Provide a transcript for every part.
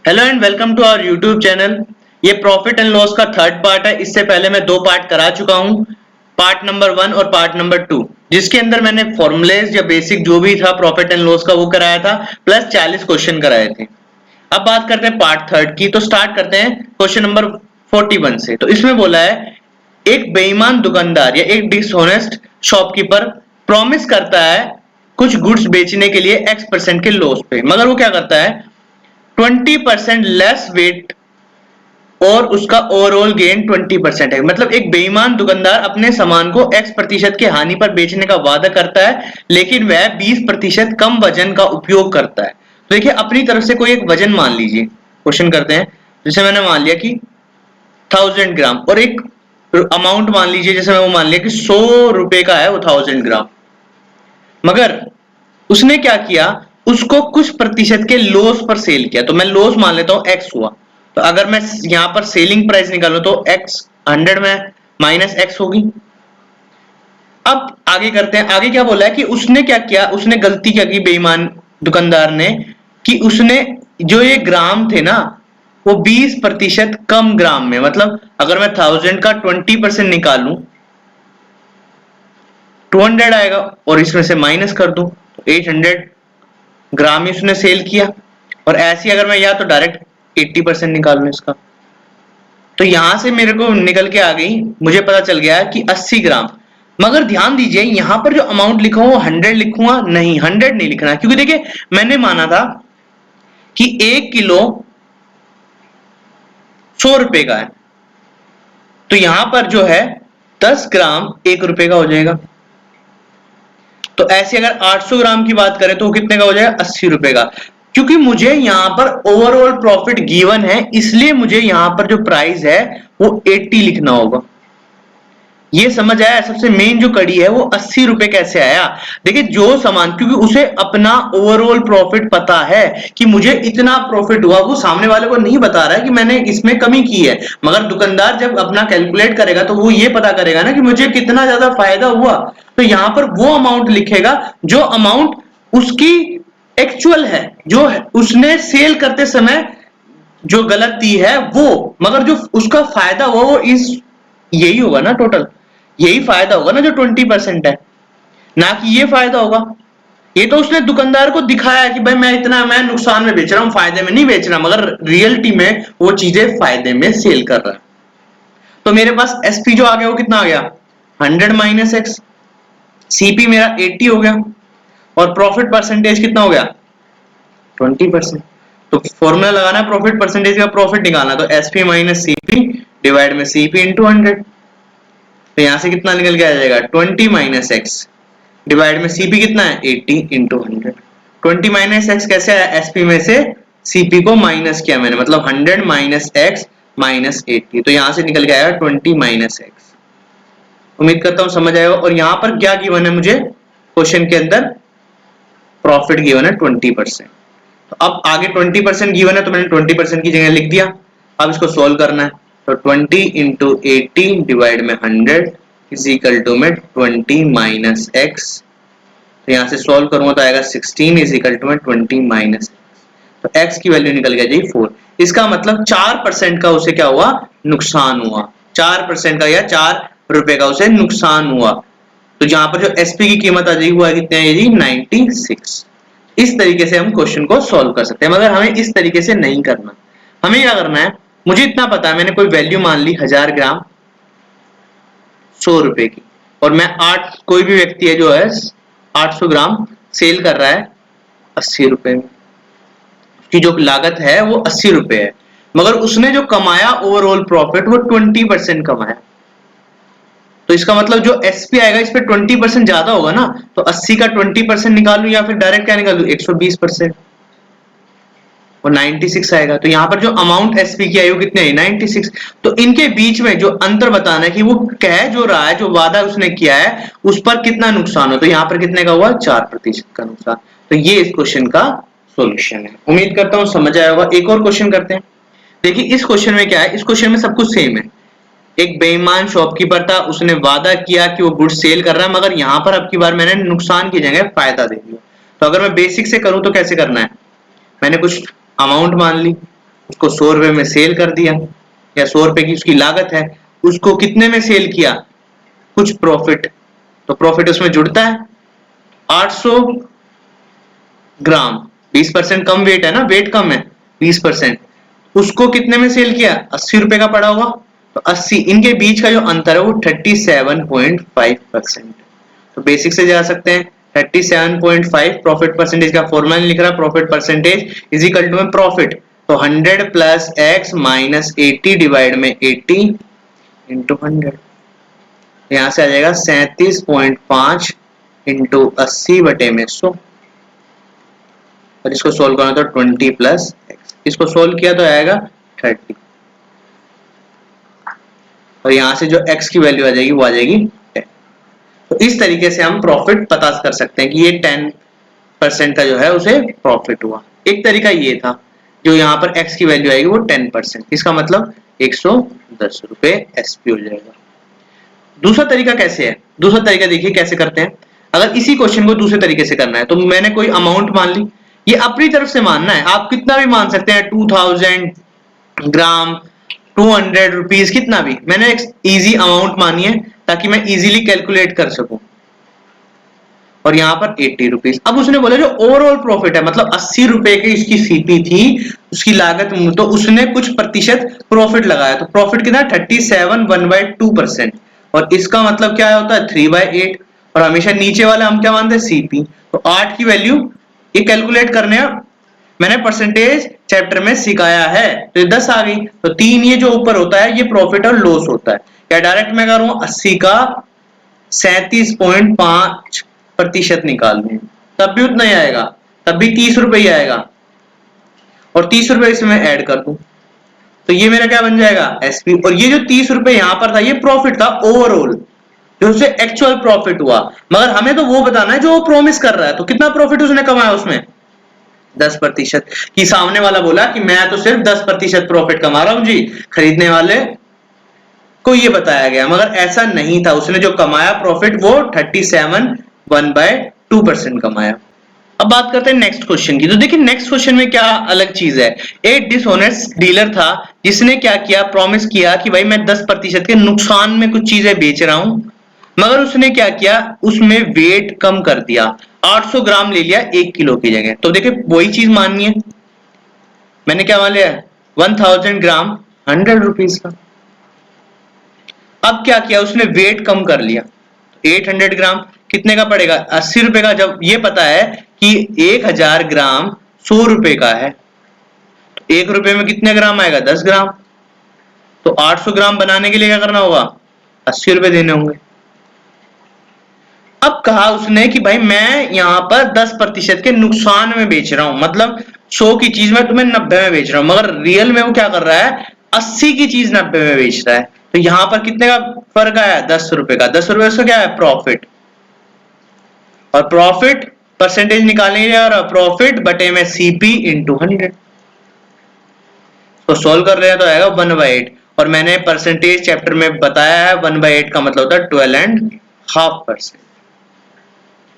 Hello and welcome to our YouTube channel. ये profit and loss का third part है। इससे पहले मैं दो पार्ट करा चुका हूँ, पार्ट नंबर 1 और पार्ट नंबर 2, जिसके अंदर मैंने फॉर्मूलेज या बेसिक जो भी था प्रॉफिट एंड लॉस का वो कराया था, प्लस 40 क्वेश्चन कराए थे। अब बात करते हैं पार्ट थर्ड की। तो स्टार्ट करते हैं क्वेश्चन नंबर 41 से। तो इसमें बोला है, एक बेईमान दुकानदार या एक डिसऑनेस्ट शॉपकीपर प्रॉमिस करता है कुछ गुड्स बेचने के लिए X% के लॉस पे, मगर वो क्या करता है 20% लेस वेट और उसका ओवरऑल गेन 20% है। मतलब एक बेईमान दुकानदार अपने सामान को X% की हानि पर बेचने का वादा करता है, लेकिन वह 20% कम वजन का उपयोग करता है। तो देखिए, अपनी तरफ से कोई एक वजन मान लीजिए, क्वेश्चन करते हैं। जैसे मैंने मान लिया कि 1000 ग्राम, और एक अमाउंट मान लीजिए, जैसे मैं वो मान लिया कि 100 रुपए का है वो 1000 ग्राम। मगर उसने क्या किया, उसको कुछ प्रतिशत के लॉस पर सेल किया। तो मैं लॉस मान लेता हूं एक्स हुआ। तो अगर मैं यहां पर सेलिंग प्राइस निकालूं तो एक्स 100 में माइनस एक्स होगी। अब आगे करते हैं। आगे क्या बोला है कि उसने क्या किया, उसने गलती क्या की बेईमान दुकानदार ने, कि उसने जो ये ग्राम थे ना वो 20% कम ग्राम में, मतलब अगर मैं 1000 का 20% निकालूं 200 आएगा, और इसमें से माइनस कर दूं तो 800 ग्राम ही उसने सेल किया। और ऐसे ही अगर मैं या तो डायरेक्ट 80% निकाल लूं इसका, तो यहां से मेरे को निकल के आ गई, मुझे पता चल गया कि 80 ग्राम। मगर ध्यान दीजिए, यहां पर जो अमाउंट लिखा हो 100 लिखूंगा नहीं, 100 नहीं लिखना, क्योंकि देखिए मैंने माना था कि 1 किलो 100 रुपए का है। तो यहां पर जो है 10 ग्राम 1 रुपए का हो जाएगा। तो ऐसे अगर 800 ग्राम की बात करें तो वो कितने का हो जाएगा, 80 रुपए का। क्योंकि मुझे यहां पर ओवरऑल प्रॉफिट गिवन है, इसलिए मुझे यहां पर जो प्राइस है वो 80 लिखना होगा। ये समझ आया? सबसे मेन जो कड़ी है वो 80 रुपए कैसे आया। देखिए, जो सामान, क्योंकि उसे अपना ओवरऑल प्रॉफिट पता है कि मुझे इतना प्रॉफिट हुआ, वो सामने वाले को नहीं बता रहा है कि मैंने इसमें कमी की है। मगर दुकानदार जब अपना कैलकुलेट करेगा तो वो ये पता करेगा ना कि मुझे कितना ज्यादा फायदा हुआ। तो यहां पर वो अमाउंट लिखेगा जो अमाउंट उसकी एक्चुअल है, जो है उसने सेल करते समय जो गलती है वो, मगर जो उसका फायदा हुआ वो इस यही होगा ना, टोटल यही फायदा होगा ना जो 20% है, ना कि ये फायदा होगा। ये तो उसने दुकानदार को दिखाया कि भाई मैं नुकसान में बेच रहा हूं, फायदे में नहीं बेच रहा, मगर रियलिटी में वो चीजें फायदे में सेल कर रहा है। तो मेरे पास एसपी जो आ गया वो कितना आ गया, 100 माइनस एक्स। सीपी मेरा 80 हो गया, और प्रॉफिट परसेंटेज कितना हो गया, 20%। तो फॉर्मूला लगाना है प्रॉफिट परसेंटेज का, प्रॉफिट निकालना, तो एसपी माइनस सीपी डिवाइड में सीपी इंटू 100। तो यहां से कितना निकल के आ जाएगा, 20 माइनस एक्स डिवाइड में सीपी कितना है, 80 इंटू 100। 20 माइनस एक्स कैसे आया, एसपी में से सीपी को माइनस किया मैंने, मतलब 100 माइनस एक्स माइनस 80। तो यहां से निकल के आया 20 माइनस एक्स। उम्मीद करता हूं समझ आएगा। और यहां पर क्या गिवन है मुझे, क्वेश्चन के अंदर प्रॉफिट गिवन है 20%। तो अब आगे 20% गिवन है तो मैंने 20% की जगह लिख दिया। अब इसको सोल्व करना है, तो 20 इंटू 80 डिवाइड में 100 इज इक्वल टू में 20 माइनस एक्स। तो यहां से सॉल्व करूंगा तो आएगा 16 इज इक्वल टू में 20 माइनस, तो x की वैल्यू निकल गया जी 4। इसका मतलब 4% का उसे क्या हुआ, नुकसान हुआ। 4% का या 4 रुपए का उसे नुकसान हुआ। तो जहां पर जो एसपी की कीमत आ जाएगी वो है कितने है जी, 96। इस तरीके से हम क्वेश्चन को सॉल्व कर सकते हैं, मगर हमें इस तरीके से नहीं करना। हमें क्या करना है, मुझे इतना पता है, मैंने कोई वैल्यू मान ली 1000 ग्राम 100 रुपए की, और मैं कोई भी व्यक्ति है जो है 800 ग्राम सेल कर रहा है 80 रुपए में। उसकी जो लागत है वो 80 रुपए है, मगर उसने जो कमाया ओवरऑल प्रॉफिट वो 20% कमाया। तो इसका मतलब जो एसपी आएगा इस पे 20% ज्यादा होगा ना। तो 80 का 20% निकालू या फिर डायरेक्ट क्या निकालू, 120%, वो 96 आएगा। तो यहाँ पर जो अमाउंट एसपी की आई वो कितनी आई, 96। तो इनके बीच में जो अंतर बताना है कि वो कह जो रहा है, जो वादा उसने किया है उस पर कितना नुकसान हो। तो यहाँ पर कितने का हुआ, 4% का नुकसान। तो ये इस क्वेश्चन का सॉल्यूशन है। उम्मीद करता हूँ समझ आया होगा। एक और क्वेश्चन करते हैं। देखिए इस क्वेश्चन में क्या है, इस क्वेश्चन में सब कुछ सेम है। एक बेईमान शॉपकीपर था, उसने वादा किया कि वो गुड्स सेल कर रहा है, मगर यहाँ पर अब की बार मैंने नुकसान की जगह फायदा दे दिया। तो अगर मैं बेसिक से करूं तो कैसे करना है, मैंने कुछ अमाउंट मान ली, उसको 100 रुपए में सेल कर दिया, या 100 रुपए की उसकी लागत है, उसको कितने में सेल किया, कुछ प्रॉफिट, तो प्रॉफिट उसमें जुड़ता है। 800 ग्राम 20% कम वेट है ना, वेट कम है 20%, उसको कितने में सेल किया, 80 रुपए का पड़ा होगा, तो 80, इनके बीच का जो अंतर है वो 37.5%। तो बेसिक से जा सकते हैं 37.5 प्रॉफिट परसेंटेज का फॉर्मूला लिख रहा है, profit percentage is equal to में प्रॉफिट, तो 100 प्लस एक्स माइनस 80 डिवाइड में 80 इंटू 100, यहां से आ जाएगा 37.5 इंटू 80 बटे में 100, और इसको सोल्व करना तो 20 प्लस एक्स, इसको सोल्व किया तो आएगा 30, और यहां से जो x की वैल्यू आ जाएगी वो आ जाएगी 10। तो इस तरीके से हम प्रॉफिट पता कर सकते हैं कि ये 10% का जो है उसे प्रॉफिट हुआ। एक तरीका ये था, जो यहाँ पर x की वैल्यू आएगी वो 10%, इसका मतलब 110 रुपए एसपी हो जाएगा। दूसरा तरीका कैसे है, दूसरा तरीका देखिए कैसे करते हैं। अगर इसी क्वेश्चन को दूसरे तरीके से करना है तो मैंने कोई अमाउंट मान ली, ये अपनी तरफ से मानना है, आप कितना भी मान सकते हैं, 2000 ग्राम, 200 रुपीज, कितना भी, मैंने एक इजी अमाउंट मानी है ताकि मैं इजीली कैलकुलेट कर सकूं, और यहां पर 80 रुपीज। अब उसने बोला जो ओवरऑल प्रॉफिट है, मतलब 80 रुपए की इसकी सीपी थी, उसकी लागत, तो उसने कुछ प्रतिशत प्रॉफिट लगाया, तो प्रॉफिट कितना, 37.1/2%, और इसका मतलब क्या होता है 3/8, और हमेशा नीचे वाला हम क्या मानते हैं, सीपी, तो 8 की वैल्यू ये कैलकुलेट करने मैंने परसेंटेज चैप्टर में सिखाया है, तो ये 10 आ गई, तो 3 ये जो ऊपर होता है ये प्रॉफिट और लॉस होता है, या डायरेक्ट मैं करूं 80 का 37.5% निकाल लूं, तब भी उतना ही आएगा, तब भी 30 रुपए ही आएगा, और 30 रुपए इसमें ऐड कर दूं, तो ये मेरा क्या बन जाएगा एसपी, और ये जो 30 रुपए यहां पर था ये प्रॉफिट था ओवरऑल, जो उसे एक्चुअल प्रॉफिट हुआ, मगर हमें तो वो बताना है जो वो प्रॉमिस कर रहा है, तो कितना प्रॉफिट उसने कमाया उसमें 10%, कि सामने वाला बोला कि मैं तो सिर्फ 10% प्रॉफिट कमा रहा हूं जी, खरीदने वाले को ये बताया गया, मगर ऐसा नहीं था, उसने जो कमाया प्रॉफिट वो 37.1/2% कमाया। अब बात करते हैं नेक्स्ट क्वेश्चन की, तो देखिए नेक्स्ट क्वेश्चन में क्या अलग चीज है। एक डिसऑनेस्ट डीलर था जिसने क्या किया, प्रॉमिस किया कि भाई मैं 10% के नुकसान में कुछ चीजें बेच रहा हूं, मगर उसने क्या किया, उसमें वेट कम कर दिया, 800 ग्राम ले लिया 1 किलो की जगह। तो देखिए वही चीज माननी है, मैंने क्या मान लिया 1000 ग्राम 100 रुपीज का। अब क्या किया उसने, वेट कम कर लिया, 800 ग्राम कितने का पड़ेगा, 80 रुपए का। जब ये पता है कि 1000 ग्राम 100 रुपए का है, तो 1 रुपए में कितने ग्राम आएगा, 10 ग्राम, तो 800 ग्राम बनाने के लिए क्या करना होगा, 80 रुपए देने होंगे। अब कहा उसने कि भाई मैं यहां पर 10% के नुकसान में बेच रहा हूं, मतलब 100 की चीज मैं तुम्हें 90 में बेच रहा हूं, मगर रियल में वो क्या कर रहा है, 80 की चीज 90 में बेच रहा है, तो यहां पर कितने का फर्क आया, 10 रुपए का। 10 रुपए से क्या है, प्रॉफिट, और प्रॉफिट परसेंटेज निकालने के लिए, और प्रॉफिट बटे में सीपी इंटू 100, तो सोल्व कर रहे हैं तो आएगा 1/8, और मैंने परसेंटेज चैप्टर में बताया है 1/8 का मतलब होता है 12.5%।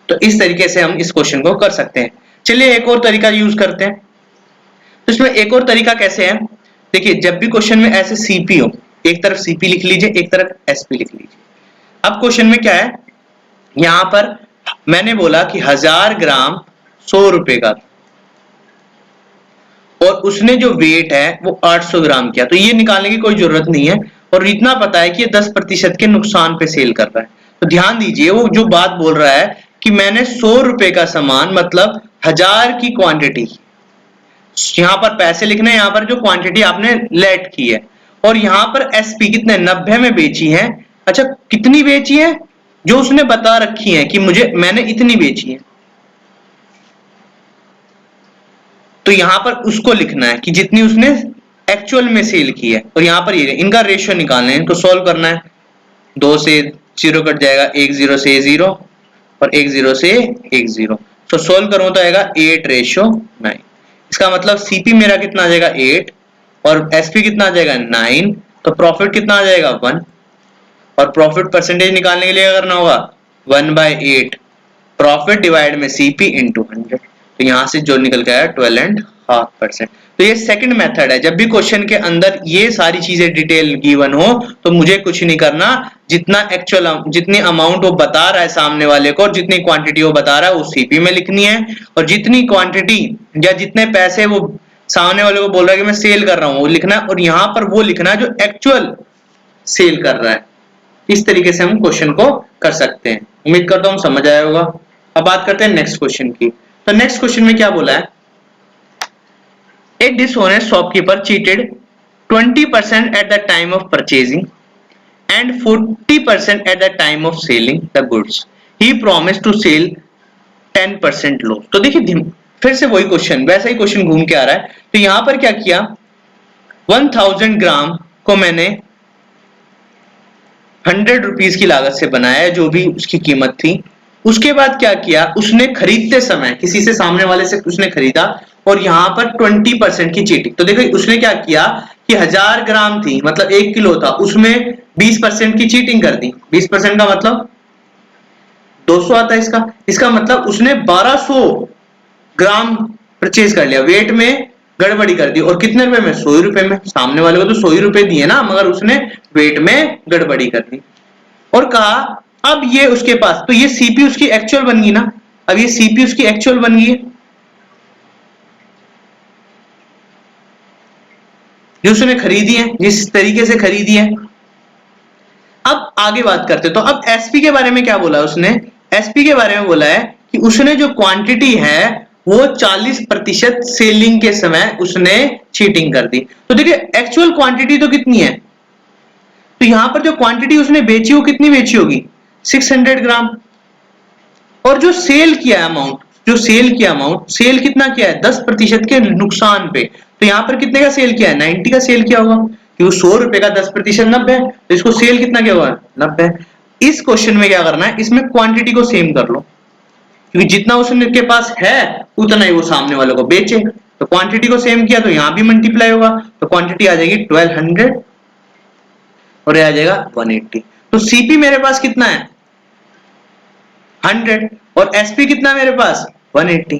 तो इस तरीके से हम इस क्वेश्चन को कर सकते हैं। चलिए एक और तरीका यूज करते हैं, तो इसमें एक और तरीका कैसे है, देखिए जब भी क्वेश्चन में ऐसे सीपी हो, एक तरफ सीपी लिख लीजिए, एक तरफ एसपी लिख लीजिए। अब क्वेश्चन में क्या है, यहां पर मैंने बोला कि 1000 ग्राम 100 रुपए का, और उसने जो वेट है वो 800 ग्राम किया, तो ये निकालने की कोई जरूरत नहीं है, और इतना पता है कि ये 10% के नुकसान पे सेल कर रहा है। तो ध्यान दीजिए वो जो बात बोल रहा है कि मैंने 100 रुपए का सामान, मतलब 1000 की क्वांटिटी, यहां पर पैसे लिखने, यहां पर जो क्वांटिटी आपने लेट की है, और यहां पर एसपी कितने 90 में बेची है। अच्छा कितनी बेची है, जो उसने बता रखी है कि मुझे मैंने इतनी बेची है, तो यहां पर उसको लिखना है कि जितनी उसने एक्चुअल में सेल की है, और यहां पर ये इनका रेशियो निकालना है, इनको सॉल्व करना है, 2 से 0 कट जाएगा, 1 0 से 0, और 1 0 से 1 0, तो सोल्व करूं तो आएगा 8:9। इसका मतलब सीपी मेरा कितना आ जाएगा 8, और एसपी कितना आ जाएगा 9, तो प्रॉफिट कितना आ जाएगा 1, और प्रॉफिट परसेंटेज निकालने के लिए क्या करना होगा 1/8 प्रॉफिट डिवाइड में सीपी इंटू 100, तो यहां से जो निकल के आया 12.5। 0.5%। तो ये सेकंड मेथड है। जब भी क्वेश्चन के अंदर ये सारी चीजें डिटेल गिवन हो तो मुझे कुछ नहीं करना, जितना एक्चुअल जितनी अमाउंट वो बता रहा है सामने वाले को और जितनी क्वांटिटी वो बता रहा है वो सीपी में लिखनी है, और जितनी क्वांटिटी या जितने पैसे वो सामने वाले को बोल रहा है कि मैं सेल कर रहा हूं वो लिखना है, और यहां पर वो लिखना है जो एक्चुअल सेल कर रहा है। इस तरीके से हम क्वेश्चन को कर सकते हैं। उम्मीद करता हूं समझ आया होगा। अब बात करते हैं नेक्स्ट क्वेश्चन की। तो नेक्स्ट क्वेश्चन में क्या बोला है, A dishonest shopkeeper cheated 20% at the time of purchasing and 40% at the time of selling the goods. He promised to sell 10% loss. तो देखिए फिर से वही क्वेश्चन, वैसा ही क्वेश्चन घूम के आ रहा है। तो यहां पर क्या किया, 1000 ग्राम को मैंने 100 रुपीज की लागत से बनाया, जो भी उसकी कीमत थी। उसके बाद क्या किया, उसने खरीदते समय किसी से, सामने वाले से उसने खरीदा और यहां पर 20% की चीटिंग। तो देखो उसने क्या किया कि 1000 ग्राम थी मतलब 1 किलो था, उसमें 20% की चीटिंग कर दी। 20% का मतलब 200 आता है इसका मतलब उसने 1200 ग्राम परचेज कर लिया, वेट में गड़बड़ी कर दी। और कितने रुपए में, 100 रुपए में। सामने वाले को तो 100 रुपए दिए ना, मगर उसने वेट में गड़बड़ी कर दी और कहा अब ये उसके पास, तो ये सीपी उसकी एक्चुअल बन गई ना। अब ये सीपी उसकी एक्चुअल बन गई है जो उसने खरीदी है, जिस तरीके से खरीदी है। अब आगे बात करते हैं। तो अब एसपी के बारे में क्या बोला उसने, एसपी के बारे में बोला है कि उसने जो क्वांटिटी है वो 40% सेलिंग के समय उसने चीटिंग कर दी। तो देखिए एक्चुअल क्वांटिटी तो कितनी है, तो यहां पर जो क्वांटिटी उसने बेची वो कितनी बेची होगी, 600 ग्राम। और जो सेल किया अमाउंट, जो सेल किया अमाउंट, सेल कितना किया है, 10% के नुकसान पे। तो यहां पर कितने का सेल किया है, 90 का सेल किया होगा, कि वो 100 रुपए का 10% 90 है, तो इसको सेल कितना किया होगा, 90। इस क्वेश्चन में क्या करना है, इसमें क्वांटिटी को सेम कर लो, क्योंकि जितना उसने के पास है उतना ही वो सामने वालों को बेचे। तो क्वांटिटी को सेम किया तो यहां भी मल्टीप्लाई होगा, तो क्वांटिटी आ जाएगी 1200 और ये आ जाएगा 180। तो सीपी मेरे पास कितना है, 100, और एसपी कितना मेरे पास, 180।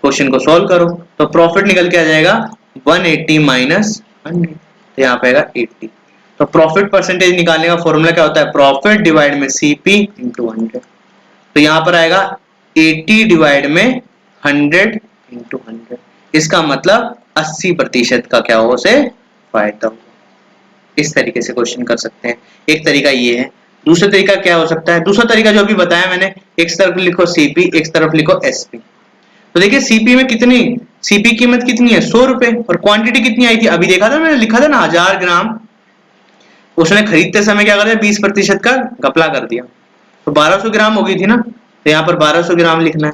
क्वेश्चन को सॉल्व करो तो प्रॉफिट निकल के आ जाएगा 180 माइनस 100, तो यहाँ पे आएगा 80। तो प्रॉफिट परसेंटेज निकालने का फॉर्मूला क्या होता है, प्रॉफिट डिवाइड में सीपी इंटू 100। तो यहाँ पर आएगा 80 डिवाइड में 100 इंटू 100। इसका मतलब 80% का क्या हो से फायदा हो। इस तरीके से क्वेश्चन कर सकते हैं। एक तरीका ये है। दूसरा तरीका क्या हो सकता है, दूसरा तरीका जो अभी बताया मैंने, एक तरफ लिखो सीपी, एक तरफ लिखो एसपी। तो देखिए सीपी में कितनी, सीपी कीमत कितनी है, 100 रुपए, और क्वांटिटी कितनी आई थी, अभी देखा था मैंने, लिखा था ना 1000 ग्राम। उसने खरीदते समय क्या कर दिया, 20% का घपला कर दिया, तो 1200 ग्राम हो गई थी ना, तो यहाँ पर 1200 ग्राम लिखना है।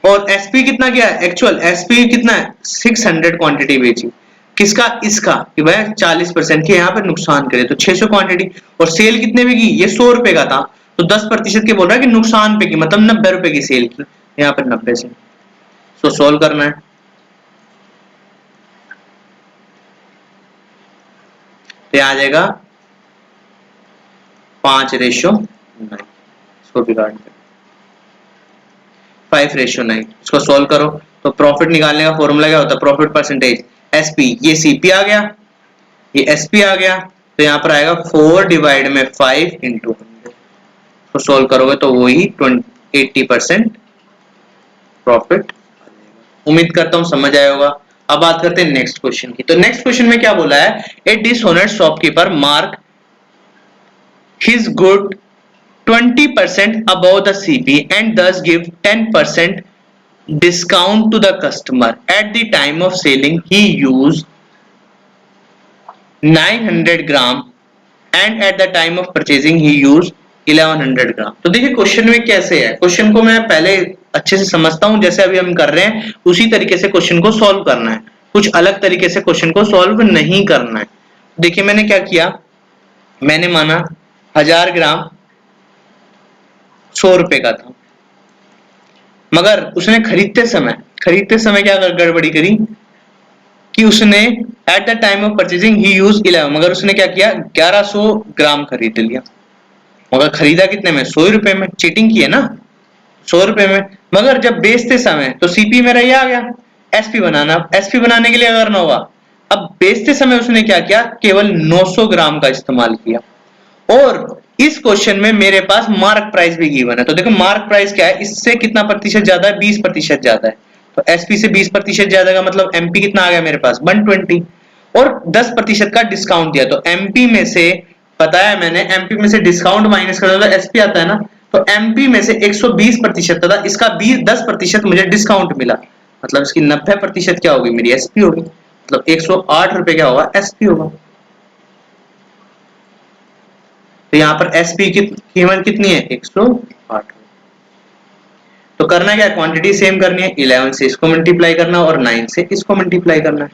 और एसपी कितना क्या है, एक्चुअल एसपी कितना है, 600 क्वांटिटी बेची, किसका, इसका, कि भाई 40% के यहाँ पे नुकसान करे, तो 600 क्वांटिटी। और सेल कितने में की, ये 100 रुपए का था, तो 10% के बोल रहा है कि नुकसान पे की, मतलब 90 रुपए की सेल की, यहाँ पर 90 से। तो सोल्व करना है। तो यहाँ आ जाएगा 5:9, इसको बिगाड़ दे 5:9। इसको सोल्व करो तो प्रॉफिट निकालने का फॉर्मूला क्या होता है, प्रॉफिट परसेंटेज एसपी, ये सीपी आ गया, ये एसपी आ गया, तो यहाँ पर आएगा 4 डिवाइड में 5 इंटू 100। तो सोल्व करोगे तो वही 80% प्रॉफिट। उम्मीद करता हूं समझ आया होगा। अब बात करते हैं नेक्स्ट क्वेश्चन की। तो नेक्स्ट क्वेश्चन में क्या बोला है, ए dishonest shopkeeper mark his good 20% above the CP and thus give 10% discount to the customer. At the time of selling he used 900 gram and at the time of purchasing he used 1100 ग्राम। तो देखिए question में कैसे है, question को मैं पहले अच्छे से समझता हूं, जैसे अभी हम कर रहे हैं उसी तरीके से क्वेश्चन को सॉल्व करना है, कुछ अलग तरीके से क्वेश्चन को सॉल्व नहीं करना है। देखिए मैंने क्या किया, मैंने माना 1000 ग्राम 100 रुपए का था, मगर उसने खरीदते समय क्या गड़बड़ी करी कि उसने at the time of purchasing he use 11, मगर उसने क्या किया 1100 ग्राम खरीद लिया, मगर खरीदा कितने में, 100 रुपए में, चीटिंग की है ना 100 रुपए में। मगर जब बेचते समय तो सीपी मेरा ये आ गया एसपी बनाना। एसपी बनाने के लिए अगर ना होगा, अब बेचते समय उसने क्या किया, केवल 900 ग्राम का इस्तेमाल किया। और इस क्वेश्चन में मेरे पास मार्क प्राइस भी गिवन है, तो देखो मार्क प्राइस क्या है, इससे कितना प्रतिशत ज्यादा है, 20% ज्यादा है। तो एसपी से 20% ज्यादा का मतलब एमपी कितना आ गया मेरे पास 120, और 10% का डिस्काउंट दिया। तो एमपी में से बताया मैंने, एमपी में से डिस्काउंट माइनस कर दो तो एसपी आता है ना। तो एमपी में से 120% था, इसका 10% मुझे डिस्काउंट मिला, मतलब इसकी 90% क्या होगी, मेरी एसपी होगी। मतलब 108 रुपए क्या होगा, एसपी होगा। तो यहां पर एसपी की कीमत कितनी है, 108। तो करना क्या, क्वांटिटी सेम करनी है, 11 से इसको मल्टीप्लाई करना और 9 से इसको मल्टीप्लाई करना है,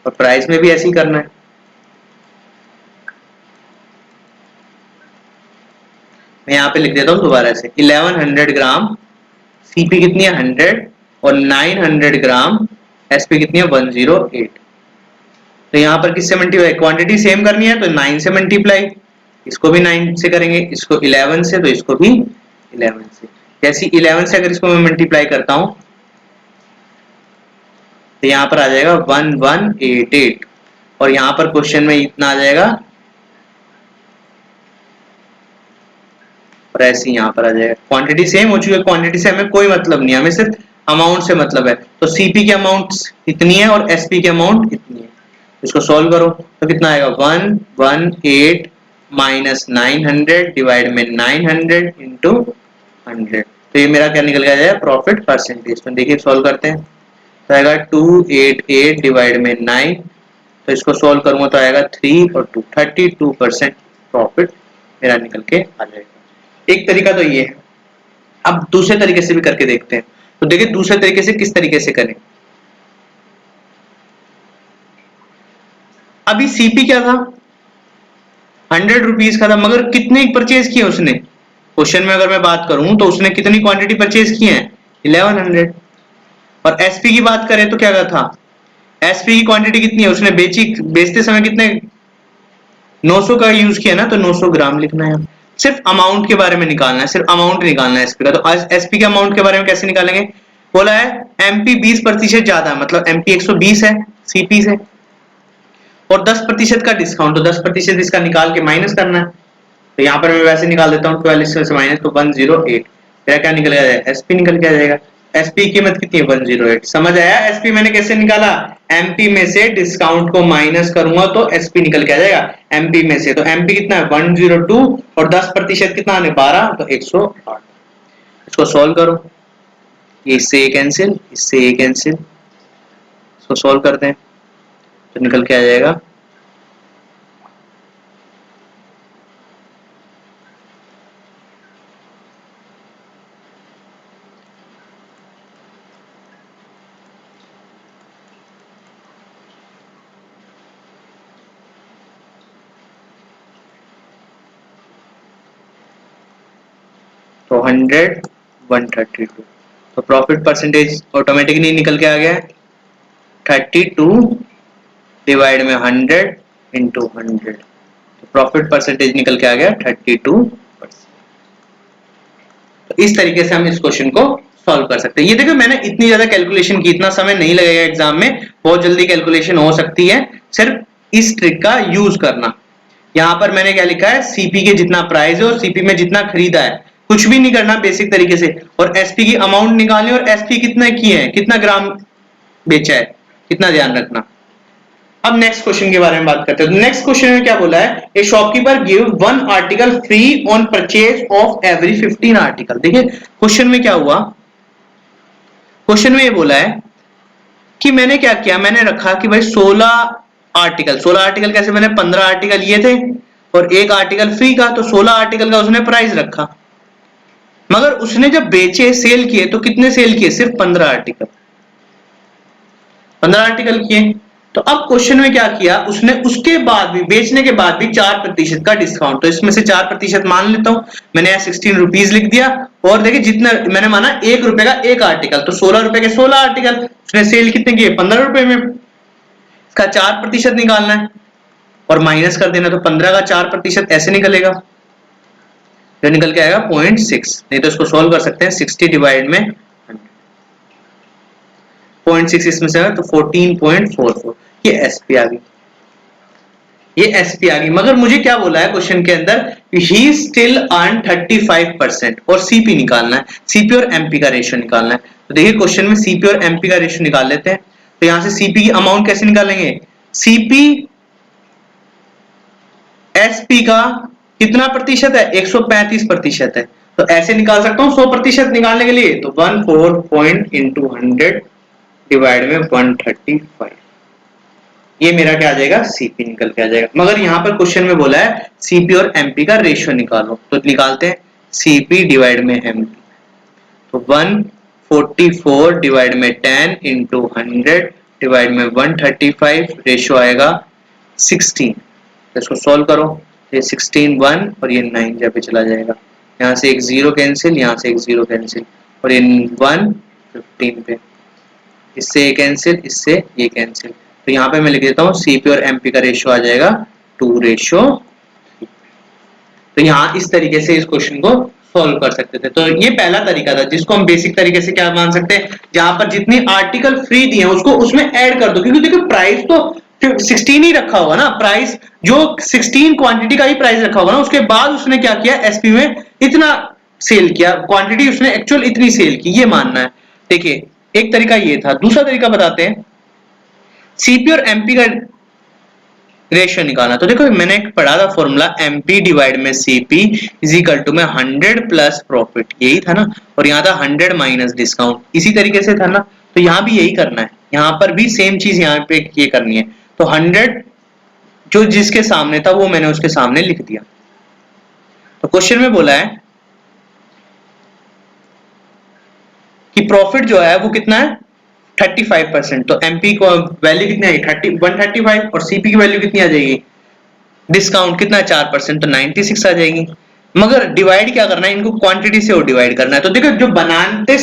और प्राइस में भी ऐसे ही करना है। मैं यहाँ पे लिख देता हूँ दोबारा से, 1100 ग्राम सीपी कितनी है 100, और 900 ग्राम एसपी कितनी है 108। तो यहाँ पर किससे मल्टीप्लाई, क्वांटिटी सेम करनी है तो 9 से मल्टीप्लाई, इसको भी 9 से करेंगे, इसको 11 से, तो इसको भी 11 से। जैसे 11 से अगर इसको मैं मल्टीप्लाई करता हूँ तो यहाँ पर आ जाएगा 1188, और यहाँ पर क्वेश्चन में इतना आ जाएगा, और ऐसे ही यहाँ पर आ जाएगा। क्वांटिटी सेम हो चुकी है, क्वांटिटी से हमें कोई मतलब नहीं है, हमें सिर्फ अमाउंट से मतलब है। तो सीपी की अमाउंट इतनी है और एसपी की अमाउंट इतनी है। इसको सॉल्व करो तो कितना आएगा, 118 माइनस 900 डिवाइड में 900 इंटू 100। तो ये मेरा क्या निकल गया है, प्रॉफिट परसेंटेज। तो देखिए सॉल्व करते हैं, तो आएगा 288 डिवाइड में 9, तो इसको सॉल्व करूंगा तो आएगा 3 और 2 32% प्रॉफिट मेरा निकल के आ जाएगा। एक तरीका तो ये है। अब दूसरे तरीके से भी करके देखते हैं। तो देखिए दूसरे तरीके से किस तरीके से करें। अभी सीपी क्या था, 100 रुपीज का था, मगर कितने परचेज किए उसने, क्वेश्चन में अगर मैं बात करूं तो उसने कितनी क्वांटिटी परचेज की है 1100। और एसपी की बात करें तो क्या था, एसपी की क्वांटिटी कितनी है, उसने बेचते समय कितने 900 का यूज किया ना, तो 900 ग्राम लिखना है। सिर्फ अमाउंट के बारे में निकालना है, सिर्फ अमाउंट निकालना है एसपी का। तो एसपी के अमाउंट के बारे में कैसे निकालेंगे, बोला है एमपी 20% ज्यादा है, मतलब एमपी 120 है सीपी से, और 10% का डिस्काउंट, तो 10% इसका निकाल के माइनस करना है। तो यहाँ पर मैं वैसे निकाल देता हूँ 12 से माइनस, तो 108 मेरा क्या निकल गया, एसपी निकल के आ जाएगा। एसपी की कीमत कितनी है 108। समझ आया एसपी मैंने कैसे निकाला, एमपी में से डिस्काउंट को माइनस करूंगा तो एसपी निकल के आ जाएगा एमपी में से। तो एमपी कितना है 102, और 10% कितना है 12, तो 108। इसको सॉल्व करो, ये इससे ये कैंसिल, इससे ये कैंसिल, इसको सॉल्व करते हैं तो निकल के आ जाएगा 100 132। तो प्रॉफिट परसेंटेज ऑटोमेटिकली निकल के आ गया 32 डिवाइड में 100 इंटू 100। तो प्रॉफिट परसेंटेज निकल के आ गया 32%। तो इस तरीके से हम इस क्वेश्चन को सॉल्व कर सकते हैं। ये देखो मैंने इतनी ज्यादा कैलकुलेशन की, इतना समय नहीं लगेगा एग्जाम में, बहुत जल्दी कैलकुलेशन हो सकती है, सिर्फ इस ट्रिक का यूज करना। यहां पर मैंने क्या लिखा है, सीपी के जितना प्राइस है और सीपी में जितना खरीदा है, कुछ भी नहीं करना बेसिक तरीके से, और एसपी की अमाउंट निकालनी, और एसपी कितना की है, कितना ग्राम बेचा है, कितना ध्यान रखना। अब नेक्स्ट क्वेश्चन के बारे में बात करते हैं। तो नेक्स्ट क्वेश्चन में क्या बोला है, ए shopkeeper give 1 article free on purchase of every 15 article. देखिए क्वेश्चन में क्या हुआ, क्वेश्चन में ये बोला है कि मैंने क्या किया, मैंने रखा कि भाई 16 आर्टिकल कैसे, मैंने 15 आर्टिकल लिए थे और एक आर्टिकल फ्री का, तो 16 आर्टिकल का उसने प्राइस रखा। मगर उसने जब बेचे सेल किए तो कितने सेल किए, सिर्फ 15 आर्टिकल, 15 आर्टिकल किए। तो अब क्वेश्चन में क्या किया उसने, उसके बाद भी बेचने के बाद भी 4% का डिस्काउंट, तो इसमें से 4% मान लेता हूं, मैंने यहाँ 16 रुपीज लिख दिया। और देखिए जितना मैंने माना 1 रुपए का एक आर्टिकल, तो 16 रुपए के 16 आर्टिकल, उसने सेल कितने किए 15 रुपए में, इसका 4% निकालना है और माइनस कर देना, तो 15 का 4% ऐसे निकलेगा, जो निकल के आएगा 0.6। नहीं तो इसको सोल्व कर सकते हैं, 60 डिवाइड में 100। 0.6 इसमें से है तो 14.44, ये एसपी आ गई, ये एसपी आ गई। मगर मुझे क्या बोला है क्वेश्चन के अंदर, ही स्टिल अर्न 35% और सीपी निकालना है, सीपी और एमपी का रेशियो निकालना है। तो देखिए क्वेश्चन में सीपी और एमपी का रेशियो निकाल लेते हैं। तो यहां से सीपी की अमाउंट कैसे निकालेंगे, सीपी एसपी का कितना प्रतिशत है, 135% है, तो ऐसे निकाल सकता हूं 100% निकालने के लिए, तो 14 पॉइंट इंटू 100 डिवाइड में 135, ये मेरा क्या आ जाएगा, सीपी निकल के आ जाएगा। मगर यहां पर क्वेश्चन में बोला है सीपी और एमपी का रेशियो निकालो, तो निकालते हैं सीपी डिवाइड में एमपी, तो 144 डिवाइड में 10 इंटू 100 डिवाइड में 135, रेशियो आएगा 16। तो इसको सॉल्व करो, ये 16 1 और ये 9 जब पे चला जाएगा, यहाँ से एक जीरो कैंसिल, यहाँ से एक जीरो कैंसिल, और ये 1 15 पे, इससे ये कैंसिल, इससे ये कैंसिल, तो यहाँ पे मैं लिख देता हूँ सीपी और एमपी का रेशियो आ जाएगा 2:3। तो यहाँ इस तरीके से इस क्वेश्चन को सॉल्व कर सकते थे। तो ये पहला तरीका था जिसको हम बेसिक तरीके से क्या मान सकते हैं, जहां पर जितनी आर्टिकल फ्री दिए हैं उसको उसमें ऐड कर दो, क्योंकि देखो प्राइस तो 16 ही रखा होगा ना, प्राइस जो 16 क्वांटिटी का ही प्राइस रखा होगा ना, उसके बाद उसने क्या किया एसपी में इतना सेल किया, क्वांटिटी उसने एक्चुअल इतनी सेल की, ये मानना है। देखिए एक तरीका ये था, दूसरा तरीका बताते हैं सीपी और एमपी का रेशियो निकालना। तो देखो मैंने एक पढ़ा था फॉर्मूला, एमपी डिवाइड में सीपी इज इक्वल टू में 100 प्लस प्रॉफिट, यही था ना, और यहाँ था 100 माइनस डिस्काउंट, इसी तरीके से था ना। तो यहाँ भी यही करना है, यहाँ पर भी सेम चीज यहाँ पे ये करनी है। तो 100 जो जिसके सामने था वो मैंने उसके सामने लिख दिया। तो क्वेश्चन में बोला है कि प्रॉफिट जो है वो कितना है 35%, तो एमपी को वैल्यू कितनी आएगी 135, और सीपी की वैल्यू कितनी आ जाएगी, डिस्काउंट कितना है 4%, तो 96 आ जाएगी। मगर डिवाइड क्या करना है, इनको क्वांटिटी से और डिवाइड करना है। तो देखो जो बनाते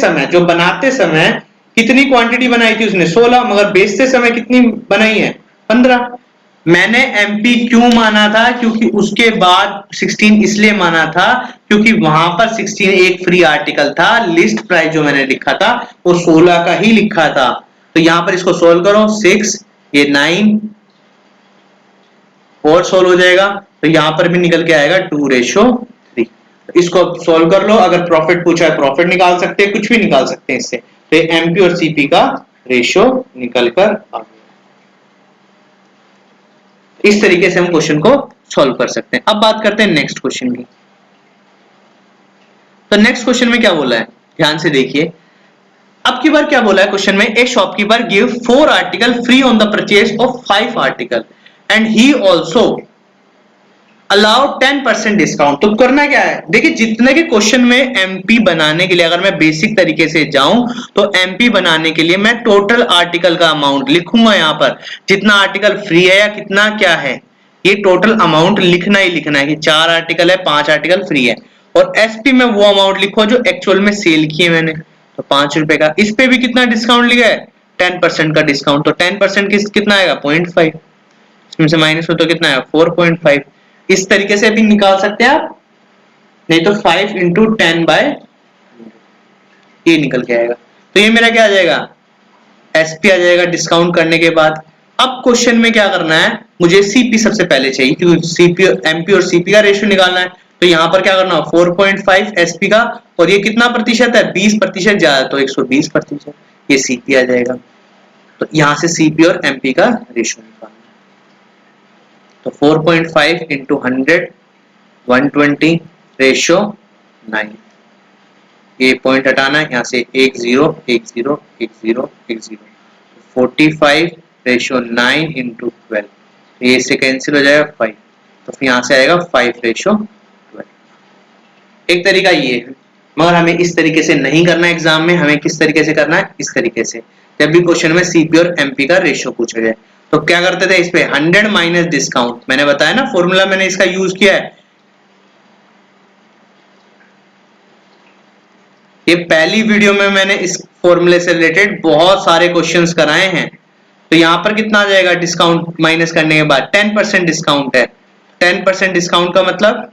समय कितनी क्वांटिटी बनाई थी उसने 16, मगर बेचते समय कितनी बनाई है 15। मैंने एमपी क्यों माना था, क्योंकि उसके बाद 16 इसलिए माना था क्योंकि वहां पर 16 एक फ्री आर्टिकल था, लिस्ट प्राइस जो मैंने लिखा था वो 16 का ही लिखा था। तो यहां पर इसको सोल्व करो, 6 ये 9 और सोल्व हो जाएगा, तो यहां पर भी निकल के आएगा 2:3। इसको सोल्व कर लो, अगर प्रॉफिट पूछा है प्रॉफिट निकाल सकते हैं, कुछ भी निकाल सकते हैं इससे। तो एमपी और सीपी का रेशियो निकल कर आ गया। इस तरीके से हम क्वेश्चन को सॉल्व कर सकते हैं। अब बात करते हैं नेक्स्ट क्वेश्चन की। तो नेक्स्ट क्वेश्चन में क्या बोला है, ध्यान से देखिए। अब की बार क्या बोला है क्वेश्चन में, ए shopkeeper give 4 article free on the purchase of 5 article and he also allow 10% discount. तो करना क्या है, देखिए जितने के क्वेश्चन में एमपी बनाने के लिए अगर मैं बेसिक तरीके से जाऊं तो एमपी बनाने के लिए मैं टोटल आर्टिकल का अमाउंट लिखूंगा, यहां पर जितना आर्टिकल फ्री है या कितना क्या है, ये टोटल अमाउंट लिखना ही लिखना है कि 4 आर्टिकल है 5 आर्टिकल फ्री है। और एसपी में वो अमाउंट लिखो जो एक्चुअल में सेल किए मैंने, तो 5 रुपए का। इस पे भी कितना डिस्काउंट लिखा है 10% का डिस्काउंट, तो 10% कितना आएगा 0.5, इसमें से माइनस हो तो कितना है 4.5। इस तरीके से भी निकाल सकते हैं आप, नहीं तो 5 इंटू 10/100 ये निकल के आएगा। तो ये मेरा क्या आ जाएगा एसपी आ जाएगा डिस्काउंट करने के बाद। अब क्वेश्चन में क्या करना है, मुझे सीपी सबसे पहले चाहिए क्योंकि सीपी एमपी और सीपी का रेशियो निकालना है। तो यहां पर क्या करना, 4.5 एसपी का, और ये कितना प्रतिशत है 20% ज्यादा, तो 120%, ये सीपी आ जाएगा। तो यहां से सीपी और एमपी का रेशियो निकालना, तो 4.5 इंटू 100 120 रेशियो 9, ये पॉइंट हटाना है, यहाँ से 1 0 1 0 1 0 1 0, 45 रेशियो 9 इंटू 12, ये इससे कैंसिल हो जाएगा 5, तो फिर यहाँ से आएगा 5:12। एक तरीका ये है, मगर हमें इस तरीके से नहीं करना है एग्जाम में, हमें किस तरीके से करना है, इस तरीके से। जब भी क्वेश्चन में सीपी और एमपी का रेशियो पूछा जाए तो क्या करते थे, इस पे 100 माइनस डिस्काउंट, मैंने बताया ना फॉर्मूला मैंने इसका यूज किया है, ये पहली वीडियो में मैंने इस फॉर्मूले से रिलेटेड बहुत सारे क्वेश्चंस कराए हैं। तो यहां पर कितना आ जाएगा डिस्काउंट माइनस करने के बाद, 10% डिस्काउंट है, 10% डिस्काउंट का मतलब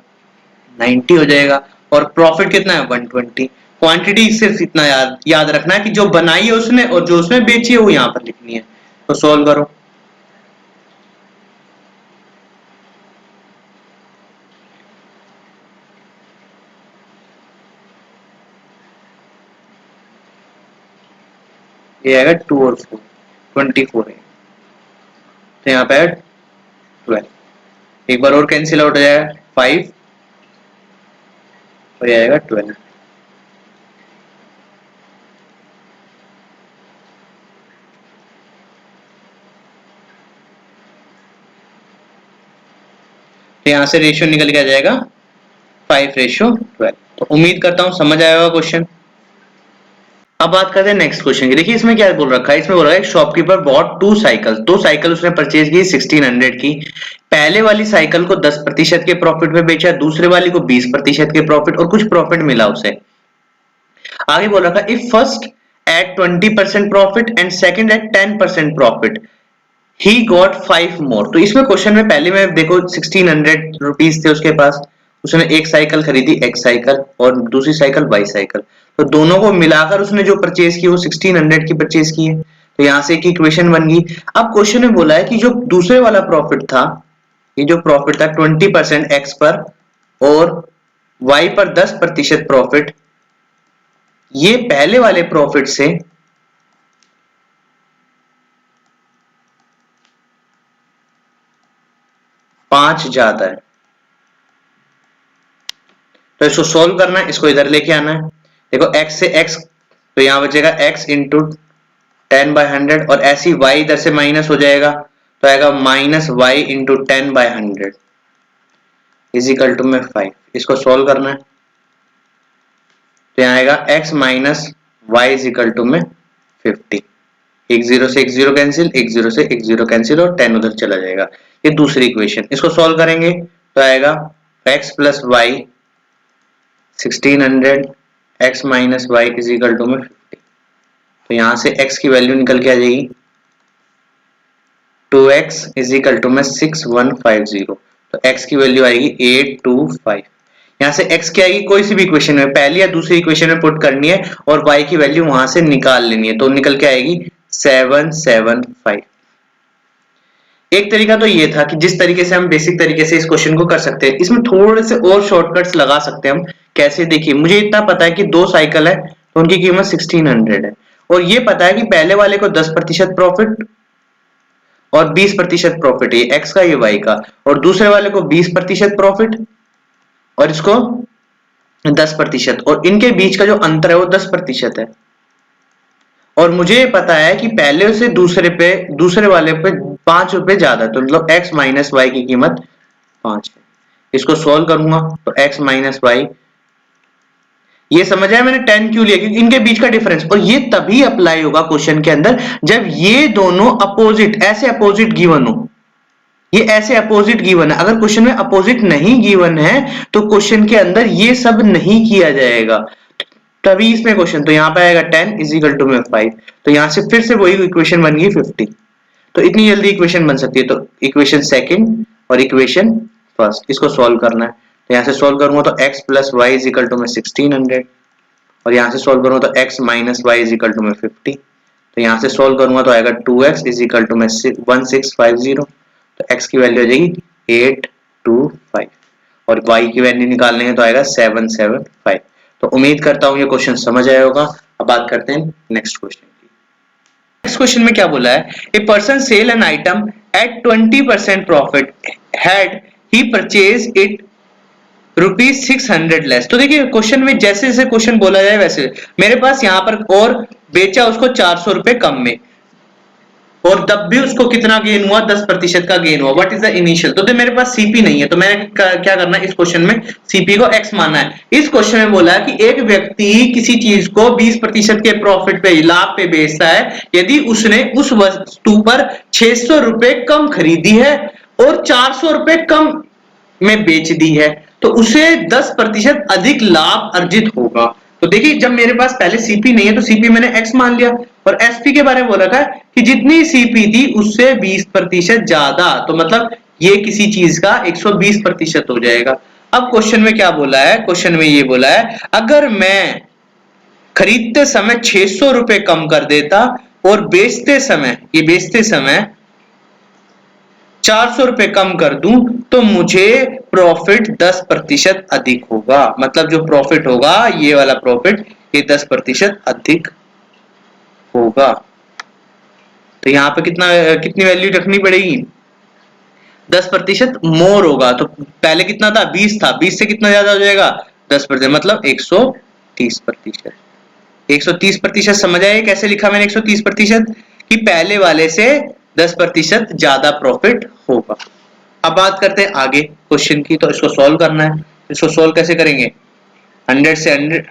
90 हो जाएगा, और प्रॉफिट कितना है 120, क्वांटिटी सिर्फ इतना याद रखना है कि जो बनाई है उसने और जो उसने बेची है वो यहां पर लिखनी है। तो सॉल्व करो। ये आएगा 2 और 4, 24 है। तो यहाँ पे है 12। एक बार और कैंसिल आउट हो जाएगा 5 और ये आएगा 12। तो यहाँ से रेशियो निकल के आ जाएगा 5:12। तो उम्मीद करता हूँ समझ आया होगा क्वेश्चन। अब बात करते हैं नेक्स्ट क्वेश्चन की। देखिए इसमें क्या बोल रखा है, इसमें बोल रहा है शॉपकीपर बॉट 2 साइकिल, 2 साइकिल उसने परचेज की 1600 की। पहले वाली साइकिल को 10% के प्रॉफिट पे बेचा, दूसरे वाली को 20% के प्रॉफिट और कुछ प्रॉफिट मिला उसे। आगे बोल रखा है if first at 20% profit and second at 10% profit he got 5 more. तो इसमें क्वेश्चन में पहले में देखो 1600 रुपीज थे उसके पास, उसने एक साइकिल खरीदी एक्स साइकिल और दूसरी साइकिल वाई साइकिल, तो दोनों को मिलाकर उसने जो परचेज की वो 1600 की परचेज की है। तो यहां से एक इक्वेशन बन गई। अब क्वेश्चन में बोला है कि जो दूसरे वाला प्रॉफिट था, ये जो प्रॉफिट था 20% एक्स पर और वाई पर 10% प्रॉफिट, ये पहले वाले प्रॉफिट से 5 ज्यादा है। तो इसको सोल्व करना है, इसको इधर लेके आना है। देखो x से x, तो यहां बचेगा x इंटू 10/100 और ऐसी y इधर से माइनस हो जाएगा, तो आएगा -y into 10/100 is equal to में 5। इसको सोल्व करना है, तो यहाँ आएगा x minus y is equal to में 50। एक जीरो से एक जीरो कैंसिल, एक जीरो से एक जीरो कैंसिल और 10 उधर चला जाएगा। ये दूसरी इक्वेशन, इसको सोल्व करेंगे तो आएगा x plus y 1600 x minus y is equal to में 50। तो यहां से x की वैल्यू निकल के आ जाएगी 2x इज इक्वल टू में 6150। तो x की वैल्यू आएगी 825। यहां से x की आएगी कोई सी भी इक्वेशन में, पहली या दूसरी इक्वेशन में पुट करनी है और y की वैल्यू वहां से निकाल लेनी है, तो निकल के आएगी 775। एक तरीका तो ये था कि जिस तरीके से हम बेसिक तरीके से इस क्वेश्चन को कर सकते हैं, इसमें थोड़े से और शॉर्टकट्स लगा सकते हैं हम। कैसे, देखिए मुझे इतना पता है कि 2 साइकिल है तो उनकी कीमत 1600 है और ये पता है कि पहले वाले को 10% प्रॉफिट और 20% प्रॉफिट, ये एक्स का ये वाई का, और दूसरे वाले को 20% प्रॉफिट और इसको 10%, और इनके बीच का जो अंतर है वो 10% है। और मुझे पता है कि पहले से दूसरे वाले पे 5 रुपए ज्यादा है, तो मतलब x माइनस वाई की कीमत 5 है। इसको सोल्व करूंगा तो x माइनस वाई, ये समझ आया मैंने 10 क्यों लिया, क्योंकि इनके बीच का डिफरेंस, और ये तभी अप्लाई होगा क्वेश्चन के अंदर जब ये दोनों अपोजिट, ऐसे अपोजिट गिवन हो। ये ऐसे अपोजिट गिवन है, अगर क्वेश्चन में अपोजिट नहीं गिवन है तो क्वेश्चन के अंदर ये सब नहीं किया जाएगा, तभी इसमें क्वेश्चन। तो यहाँ पे आएगा 10 इज इक्वल टू में 5, तो यहां से फिर से वही इक्वेशन बन गई 50। तो इतनी जल्दी इक्वेशन बन सकती है। तो इक्वेशन सेकंड और इक्वेशन फर्स्ट, इसको सॉल्व करना है। तो यहां से सॉल्व करूंगा तो x plus y is equal to में 1600 और यहां से सॉल्व करूंगा तो x minus y is equal to में 50। तो यहां से सॉल्व करूंगा तो आएगा 2x इज इक्वल टू में 1650। तो x की वैल्यू आ जाएगी 825 और y की वैल्यू निकालने तो आएगा 775। तो उम्मीद करता हूं ये क्वेश्चन समझ आया होगा। अब बात करते हैं नेक्स्ट क्वेश्चन की। नेक्स्ट क्वेश्चन में क्या बोला है, a person sell an item at 20% profit had he purchase it ₹600 less. तो देखिए क्वेश्चन में जैसे जैसे क्वेश्चन बोला जाए वैसे, मेरे पास यहाँ पर और बेचा उसको 400 रुपए कम में और तब भी उसको कितना गेन हुआ, 10% का गेन हुआ। व्हाट इज द इनिशियल, तो मेरे पास सीपी नहीं है, तो मैंने क्या करना है इस क्वेश्चन में, सीपी को एक्स मानना है। इस क्वेश्चन में बोला है कि एक व्यक्ति किसी चीज को 20% के प्रॉफिट पे, लाभ पे बेचता है यदि उसने उस वस्तु पर 600 रुपए कम खरीदी है और 400 रुपए कम में बेच दी है, तो उसे 10% अधिक लाभ अर्जित होगा। तो देखिए जब मेरे पास पहले सीपी नहीं है तो सीपी मैंने एक्स मान लिया, और एसपी के बारे में बोला था कि जितनी सीपी थी उससे 20% ज्यादा, तो मतलब ये किसी चीज का 120% हो जाएगा। अब क्वेश्चन में क्या बोला है, क्वेश्चन में ये बोला है अगर मैं खरीदते समय 600 रुपए कम कर देता और बेचते समय 400 रुपए कम कर दूं तो मुझे प्रॉफिट 10% अधिक होगा। मतलब जो प्रॉफिट होगा, ये वाला प्रॉफिट, ये 10% अधिक होगा। तो यहाँ पे कितनी वैल्यू रखनी पड़ेगी? 10% मोर होगा। तो पहले कितना था? 20 था, 20 से कितना ज्यादा हो जाएगा? 10%, मतलब 130%। 130% समझ आए कैसे लिखा मैंने 130%? कि पहले वाले से 10% ज्यादा प्रॉफिट होगा। अब बात करते हैं आगे क्वेश्चन की। तो इसको सॉल्व करना है। इसको सॉल्व कैसे करेंगे? 100 से 100,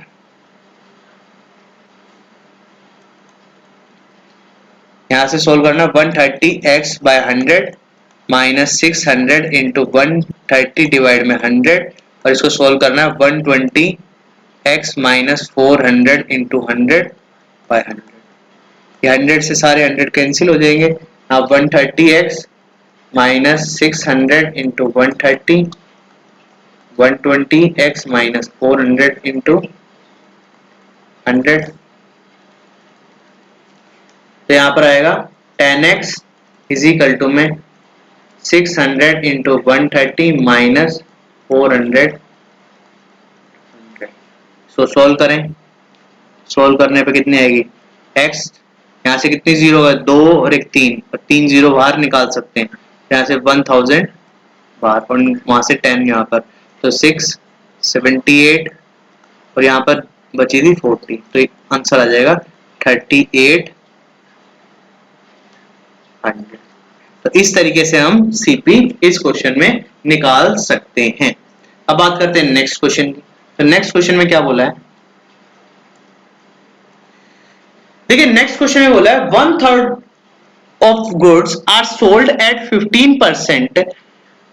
यहां से सोल्व करना। 130x/100 माइनस 600 इंटू 130 डिवाइड में 100, और इसको सोल्व करना है 120x माइनस 400 इंटू 100/100। ये 100 से सारे 100 कैंसिल हो जाएंगे। अब 130x minus 600 into 130, 120x minus 400 into 100। तो यहाँ पर आएगा 10x इज इक्वल टू में 600 इंटू 130 माइनस 400। सो सॉल्व करें। सॉल्व करने पे कितनी आएगी? x, यहाँ से कितनी जीरो है? 2 और एक 3, और 3 जीरो बाहर निकाल सकते हैं। यहाँ से 1000 बाहर, और वहां से 10 यहाँ पर, तो 678, और यहाँ पर बची थी 40, तो आंसर आ जाएगा 3800। तो इस तरीके से हम सीपी इस क्वेश्चन में निकाल सकते हैं। अब बात करते हैं नेक्स्ट क्वेश्चन की। तो नेक्स्ट क्वेश्चन में क्या बोला है? देखिए नेक्स्ट क्वेश्चन में बोला है 1/3 of goods are sold at 15%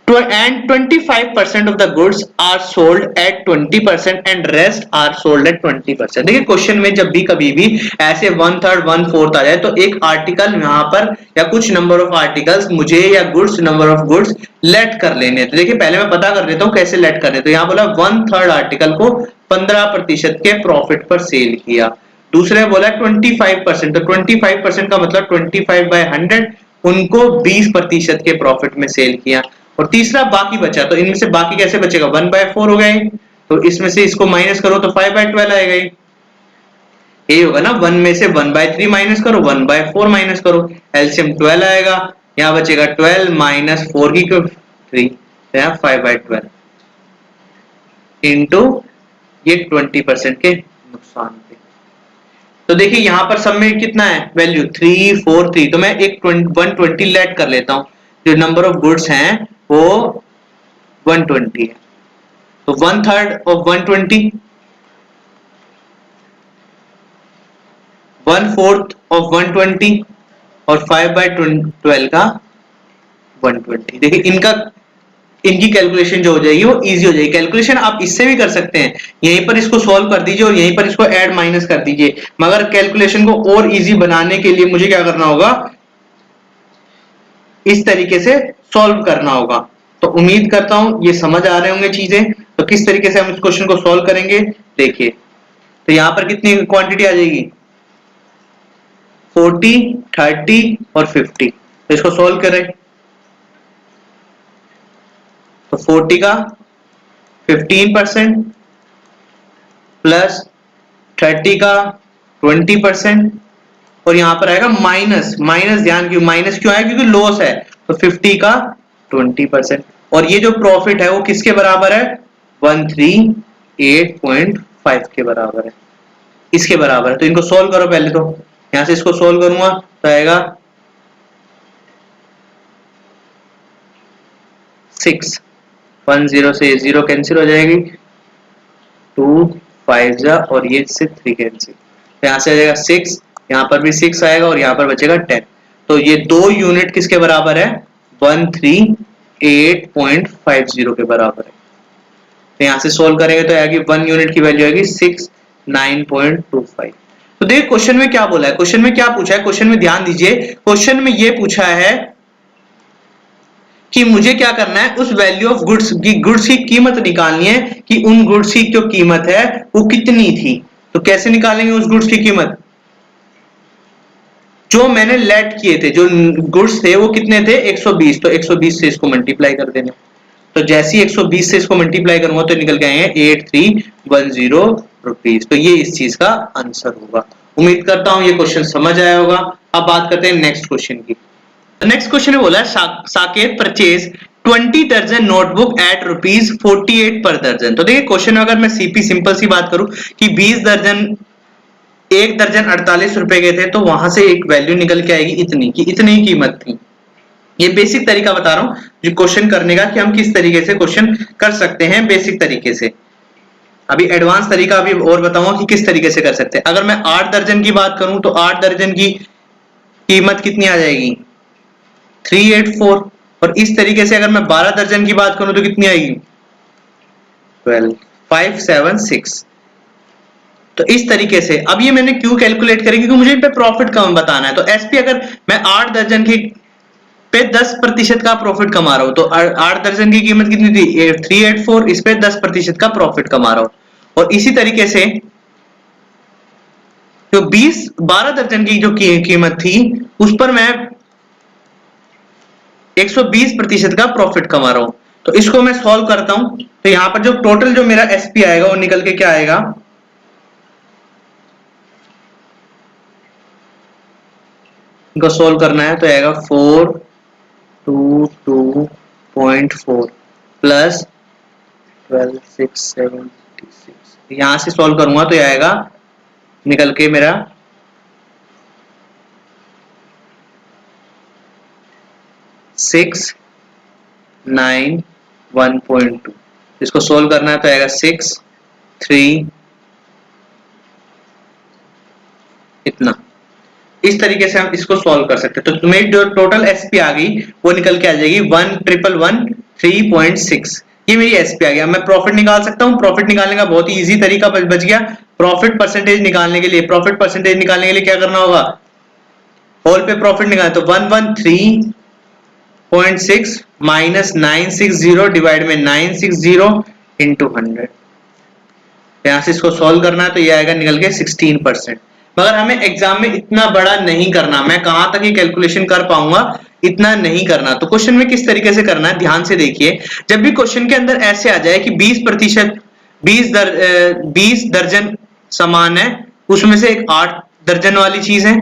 and 25% of the goods are sold at 20% and rest are sold at 20%। देखिए क्वेश्चन में जब भी कभी भी ऐसे 1/3 1/4 आ जाए तो एक आर्टिकल यहाँ पर या कुछ नंबर ऑफ आर्टिकल्स मुझे या goods number of goods let कर लेने। तो देखिए पहले मैं पता कर देता हूँ कैसे लेट करने। तो यहाँ बोला 1/3 आर्टिकल को 15% के प्रॉफिट पर सेल किया। दूसरे में बोला 25%, तो 25% का मतलब 25/100 उनको 20% के प्रॉफिट में सेल किया। और तीसरा बाकी बचा, तो इनमें से बाकी कैसे बचेगा? 1/4 हो गए, तो इसमें से इसको माइनस करो तो 5/12 आएगा। यही होगा ना, 1 में से 1/3 माइनस करो, 1/4 माइनस करो, एलसीएम 12 आएगा। यहाँ बचेगा 12 माइनस 4 की 3, 5/12 इंटू ये 20% के नुकसान पे। तो देखिए यहाँ पर सब में कितना है वैल्यू? 343। तो मैं एक 120 लेट कर लेता हूँ। जो नंबर ऑफ गुड्स हैं वो 120 है, तो 1/3 ऑफ 120, 1/4 ऑफ 120 और 5/12 का 120। देखिए इनकी कैलकुलेशन जो हो जाएगी वो इजी हो जाएगी। कैलकुलेशन आप इससे भी कर सकते हैं, यहीं पर इसको सॉल्व कर दीजिए और यहीं पर इसको ऐड माइनस कर दीजिए। मगर कैलकुलेशन को और इजी बनाने के लिए मुझे क्या करना होगा? इस तरीके से सॉल्व करना होगा। तो उम्मीद करता हूं ये समझ आ रहे होंगे चीजें। तो किस तरीके से हम इस क्वेश्चन को सॉल्व करेंगे देखिए। तो यहां पर कितनी क्वांटिटी आ जाएगी? 40, 30 और 50। तो इसको सॉल्व करें तो 40 का 15% प्लस 30 का 20%, और यहां पर आएगा माइनस। ध्यान क्यों माइनस क्यों आया? क्योंकि लॉस है। तो 50 का 20%, और ये जो प्रॉफिट है वो किसके बराबर है? 138.5 के बराबर है, इसके बराबर है। तो इनको सोल्व करो पहले। तो यहां से इसको सोल्व करूंगा तो आएगा 6, 10 से 0 कैंसिल हो जाएगी, 2 5 जा और ये से 3 कैंसिल, तो यहां से आ जाएगा 6, यहां पर भी 6 आएगा और यहां पर बचेगा 10। तो ये 2 यूनिट किसके बराबर है? 138.50 के बराबर है। तो यहां से सोल्व करेंगे तो आएगी 1 यूनिट की वैल्यू आएगी 69.25। तो देखिए क्वेश्चन में क्या बोला है, क्वेश्चन में क्या पूछा है। क्वेश्चन में ध्यान दीजिए, क्वेश्चन में ये पूछा है कि मुझे क्या करना है, उस वैल्यू ऑफ गुड्स की कीमत निकालनी है कि उन गुड्स की जो कीमत है वो कितनी थी। तो कैसे निकालेंगे उस गुड्स की कीमत? जो मैंने लेट किए थे, जो गुड्स थे वो कितने थे? 120, तो 120 से इसको मल्टीप्लाई कर देना। तो जैसे ही 120 से इसको मल्टीप्लाई करूंगा तो निकल के आएंगे 8310 रुपीज। तो ये इस चीज का आंसर होगा। उम्मीद करता हूं ये क्वेश्चन समझ आया होगा। अब बात करते हैं नेक्स्ट क्वेश्चन की। नेक्स्ट क्वेश्चन में बोला साकेत परचेज 20 दर्जन नोटबुक एट ₹48 पर दर्जन। तो देखिए क्वेश्चन अगर मैं सीपी सिंपल सी बात करूं कि 20 दर्जन, एक दर्जन 48 रुपए के थे, तो वहां से एक वैल्यू निकल के आएगी इतनी की, इतनी ही कीमत थी। ये बेसिक तरीका बता रहा हूं जो क्वेश्चन करने का कि हम किस तरीके से क्वेश्चन कर सकते हैं बेसिक तरीके से। अभी एडवांस तरीका अभी और बताऊंगा कि किस तरीके से कर सकते हैं। अगर मैं 8 दर्जन की बात करूं तो 8 दर्जन की कीमत कितनी आ जाएगी? 384। और इस तरीके से अगर मैं 12 दर्जन की बात करूं तो कितनी आएगी? 12576। तो इस तरीके से अब ये मैंने क्यों कैलकुलेट करी, क्योंकि मुझे इन पे प्रॉफिट कम बताना है। तो एसपी अगर मैं 8 दर्जन की पे 10% का प्रॉफिट कमा रहा हूं, तो 8 दर्जन की कीमत कितनी थी? 384। इस पे 10% का प्रॉफिट कमा रहा हूं। और इसी तरीके से जो 12 दर्जन की जो कीमत थी उस पर मैं 120% का प्रॉफिट कमा रहा हूं। तो इसको मैं सॉल्व करता हूं, तो यहां पर जो टोटल जो मेरा एसपी आएगा वो निकल के क्या आएगा? इनको सोल्व करना है तो आएगा 422.4 प्लस 12676। यहां से सॉल्व करूंगा तो ये आएगा निकल के मेरा 691.2। इसको सोल्व करना है तो आएगा 63 इतना। इस तरीके से हम इसको सॉल्व कर सकते हैं। तो तुम्हें जो टोटल एसपी आ गई वो निकल के आ जाएगी 11113.6। ये मेरी एसपी आ गया। मैं प्रॉफिट निकाल सकता हूं। प्रॉफिट निकालने का बहुत ही इजी तरीका बच गया। प्रॉफिट परसेंटेज निकालने के लिए, प्रॉफिट परसेंटेज निकालने के लिए क्या करना होगा? होल पे प्रॉफिट निकालना, तो 113.6 माइनस 960 डिवाइड में 960 इंटू 100। यहां से इसको सॉल्व करना है तो ये आएगा निकल के 16%। मगर हमें एग्जाम में इतना बड़ा नहीं करना। मैं कहां तक ये कैलकुलेशन कर पाऊंगा इतना नहीं करना। तो क्वेश्चन में किस तरीके से करना है ध्यान से देखिए। जब भी क्वेश्चन के अंदर ऐसे आ जाए कि 20%, 20 दर्जन सामान है, उसमें से एक 8 दर्जन वाली चीज है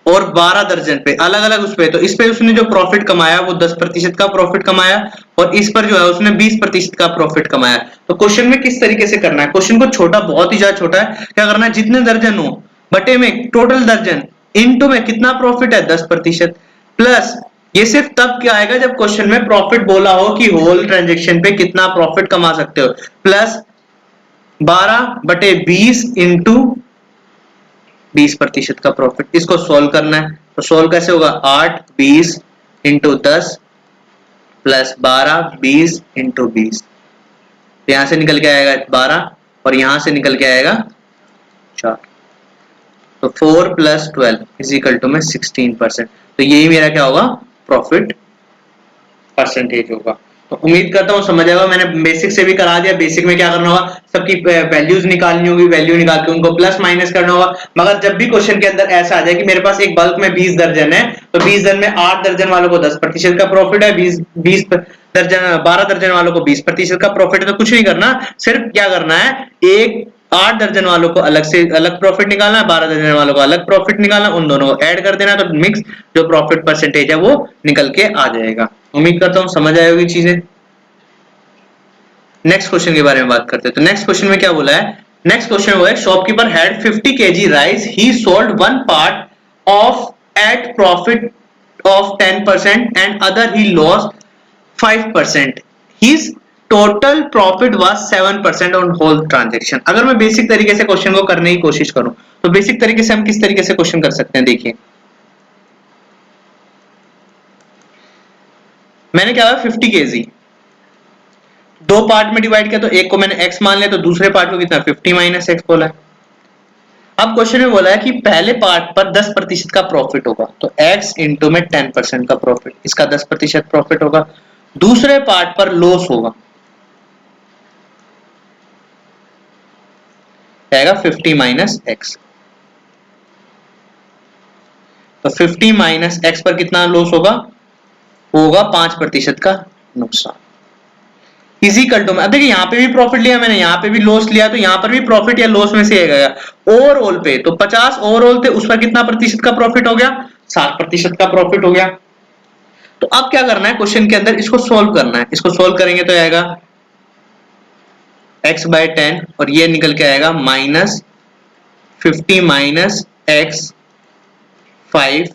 और 12 दर्जन पे अलग अलग उस पे, तो इस पे उसने जो प्रॉफिट कमाया वो 10% का प्रॉफिट कमाया और इस पर जो है उसने 20% का प्रॉफिट कमाया। तो क्वेश्चन में किस तरीके से करना है? क्वेश्चन को छोटा, बहुत ही ज्यादा छोटा है। क्या करना है? जितने दर्जन हो बटे में टोटल दर्जन इनटू में कितना प्रॉफिट है? 10%। प्लस ये सिर्फ तब क्या आएगा जब क्वेश्चन में प्रॉफिट बोला हो कि होल ट्रांजेक्शन पे कितना प्रॉफिट कमा सकते हो, प्लस 12/20 इंटू 20% का प्रॉफिट। इसको सोल्व करना है तो सोल्व कैसे होगा? 8 20 इंटू 10 प्लस 12 20 इंटू 20। यहां से निकल के आएगा 12 और यहां से निकल के आएगा 4। तो 4 प्लस 12 इज इक्वल टू में 16%। तो यही मेरा क्या होगा? प्रॉफिट परसेंटेज होगा। तो उम्मीद करता हूँ समझ आएगा। मैंने बेसिक से भी करा दिया। बेसिक में क्या करना होगा? सबकी वैल्यूज निकालनी होगी, वैल्यू निकाल के उनको प्लस माइनस करना होगा। मगर जब भी क्वेश्चन के अंदर ऐसा आ जाए कि मेरे पास एक बल्क में 20 दर्जन है, तो 20 दर्जन में 8 दर्जन वालों को 10% का प्रॉफिट है, 20 दर्जन 12 दर्जन वालों को 20% का प्रॉफिट है। तो कुछ नहीं करना, सिर्फ क्या करना है, एक 8 दर्जन वालों को अलग से अलग प्रॉफिट निकालना है, 12 दर्जन वालों को अलग प्रॉफिट निकालना, उन दोनों को ऐड कर देना, तो मिक्स जो प्रॉफिट परसेंटेज है वो निकल के आ जाएगा। उम्मीद करता हूं समझ आए होगी चीजें। नेक्स्ट क्वेश्चन के बारे में बात करते हैं। तो नेक्स्ट क्वेश्चन में क्या बोला है? नेक्स्ट क्वेश्चन वो है, shopkeeper had 50 kg rice, he sold one part of at profit of 10% and other he lost 5%। His total profit was 7% on whole transaction. अगर मैं बेसिक तरीके से क्वेश्चन को करने की कोशिश करूं तो बेसिक तरीके से हम किस तरीके से क्वेश्चन कर सकते हैं? देखिए मैंने क्या 50 kg दो पार्ट में डिवाइड किया, तो एक को मैंने x मान लिया, तो दूसरे पार्ट को कितना 50 माइनस x बोला है। अब क्वेश्चन में बोला है कि पहले पार्ट पर 10% का प्रॉफिट होगा, तो x इंटू में 10% का प्रॉफिट, इसका 10% प्रॉफिट होगा। दूसरे पार्ट पर लॉस होगा, आएगा 50 माइनस एक्स। तो 50 माइनस एक्स पर कितना लॉस होगा? होगा 5% का नुकसान। इजिकल टू में, अब देखिए यहाँ पे भी प्रॉफिट लिया मैंने, यहाँ पे भी लॉस लिया, तो यहाँ पर भी प्रॉफिट या लॉस में से आएगा। ओवरऑल पे तो 50 ओवरऑल थे, उस पर कितना प्रतिशत का प्रॉफिट हो गया? 60% का प्रॉफिट हो गया। तो अब क्या करना है क्वेश्चन के अंदर, इसको सोल्व करना है। इसको सोल्व करेंगे तो आएगा x बाय 10 और ये निकल के आएगा माइनस 50 माइनस एक्स 5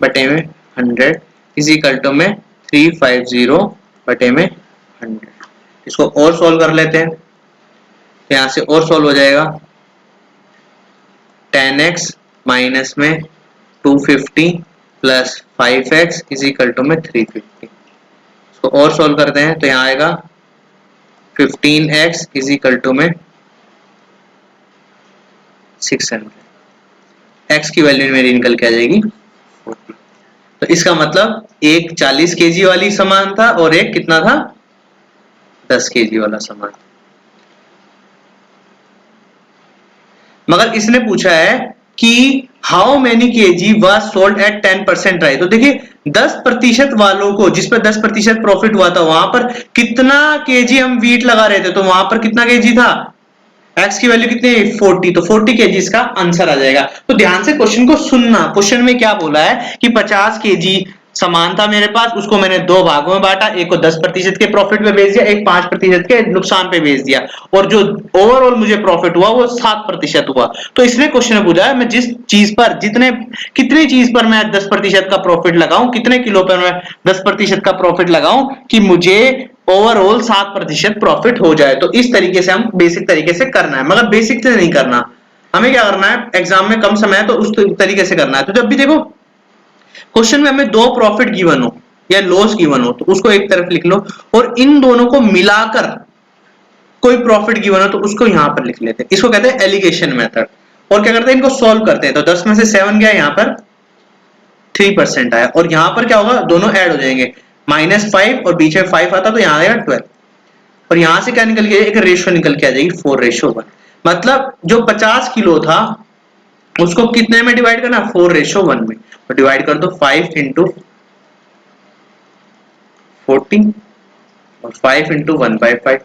बटे में 100 इज इक्वल टू में 350 बटे में 100। इसको और सोल्व कर लेते हैं, तो यहां से और सोल्व हो जाएगा 10x माइनस में 250 plus 5x is equal to में 350। इसको और सोल्व करते हैं तो यहाँ आएगा 15x इज इक्वल टू में 600। x की वैल्यू मेरी निकल के आ जाएगी 40। तो इसका मतलब एक 40 केजी वाली सामान था और एक कितना था? 10 केजी वाला सामान। मगर इसने पूछा है कि how many KG was sold at 10% right. तो देखिए 10% वालों को, जिस पर 10% प्रॉफिट हुआ था, वहां पर कितना केजी हम वीट लगा रहे थे, तो वहां पर कितना केजी था? x की वैल्यू कितनी? 40। तो 40 केजी इसका आंसर आ जाएगा। तो ध्यान से क्वेश्चन को सुनना। क्वेश्चन में क्या बोला है कि 50 केजी सामान था मेरे पास, उसको मैंने दो भागों में बांटा, एक को 10% के प्रॉफिट पे बेच दिया, एक 5% के नुकसान पे बेच दिया, और जो ओवरऑल मुझे प्रॉफिट हुआ वो 7% हुआ। तो इसने क्वेश्चन में पूछा है मैं जिस चीज पर कितनी चीज पर मैं 10% का प्रॉफिट लगाऊं, कितने किलो पर मैं 10% का प्रॉफिट लगाऊं कि मुझे ओवरऑल 7% प्रॉफिट हो जाए। तो इस तरीके से हम बेसिक तरीके से करना है, मगर बेसिक से नहीं करना। हमें क्या करना है, एग्जाम में कम समय है तो उस तरीके से करना है। तो जब भी देखो क्वेश्चन में हमें दो प्रॉफिट गिवन हो या लॉस गिवन हो, तो उसको एक तरफ लिख लो, और इन दोनों को मिलाकर कोई प्रॉफिट गिवन हो तो उसको यहां पर लिख लेते हैं। इसको कहते हैं एलिगेशन मेथड। और क्या करते हैं, इनको सॉल्व करते हैं। तो 10 में से 7 गया, यहां पर 3% आया, और यहां पर क्या होगा, दोनों ऐड हो जाएंगे, -5 और बीच में 5 आता तो यहां आएगा 12, और यहां से क्या निकल गया, एक रेशियो निकल के आ जाएगी 4:1। मतलब जो 50 किलो था उसको कितने में डिवाइड करना, 4:1 में। तो डिवाइड कर दो 5 इंटू 40 और 5 इंटू 1/5,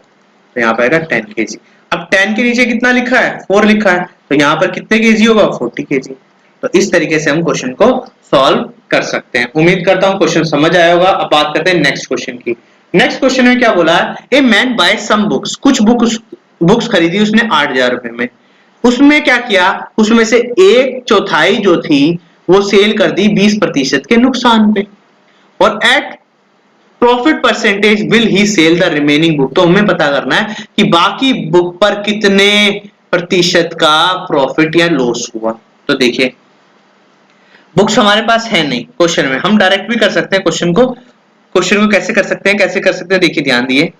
तो यहाँ पे आएगा 10 केजी। अब 10 के नीचे कितना लिखा है, 4 लिखा है, तो यहाँ पर कितने केजी होगा, 40 केजी। तो इस तरीके से हम क्वेश्चन को सॉल्व कर सकते हैं। उम्मीद करता हूं क्वेश्चन समझ आया होगा। अब बात करते हैं नेक्स्ट क्वेश्चन की। नेक्स्ट क्वेश्चन में क्या बोला है, a man buy some books, कुछ बुक्स खरीदी उसने 8,000 रुपए में। उसमें क्या किया, उसमें से 1/4 जो थी वो सेल कर दी 20% के नुकसान पे, और at profit percentage will he sell the remaining book. तो हमें पता करना है कि बाकी बुक पर कितने प्रतिशत का प्रॉफिट या लॉस हुआ। तो देखिए बुक्स हमारे पास है नहीं क्वेश्चन में, हम डायरेक्ट भी कर सकते हैं क्वेश्चन को कैसे कर सकते हैं, देखिए ध्यान दिए।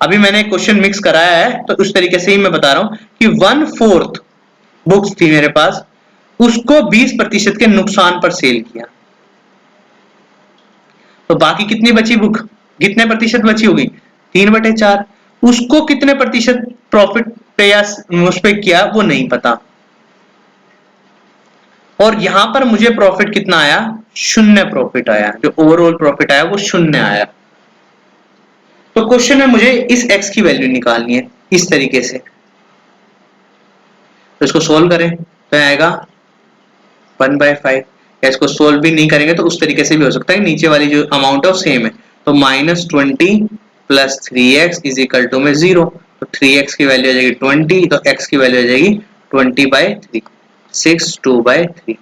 अभी मैंने क्वेश्चन मिक्स कराया है तो उस तरीके से ही मैं बता रहा हूं कि 1/4 बुक्स थी मेरे पास, उसको 20% के नुकसान पर सेल किया, तो बाकी कितनी बची बुक, कितने प्रतिशत बची होगी, 3/4। उसको कितने प्रतिशत प्रॉफिट पे या उस पे किया वो नहीं पता, और यहां पर मुझे प्रॉफिट कितना आया, 0 प्रॉफिट आया, जो ओवरऑल प्रॉफिट आया वो 0 आया। तो क्वेश्चन में मुझे इस x की वैल्यू निकालनी है इस तरीके से। तो इसको सोल्व करें तो आएगा 1/5, या इसको सोल्व भी नहीं करेंगे तो उस तरीके से भी हो सकता है, नीचे वाली जो अमाउंट है वो सेम है। तो -20 plus 3x is equal to में 0। तो 3x की वैल्यू आ जाएगी 20, तो x की वैल्यू आ जाएगी 20/3, 6/2/3।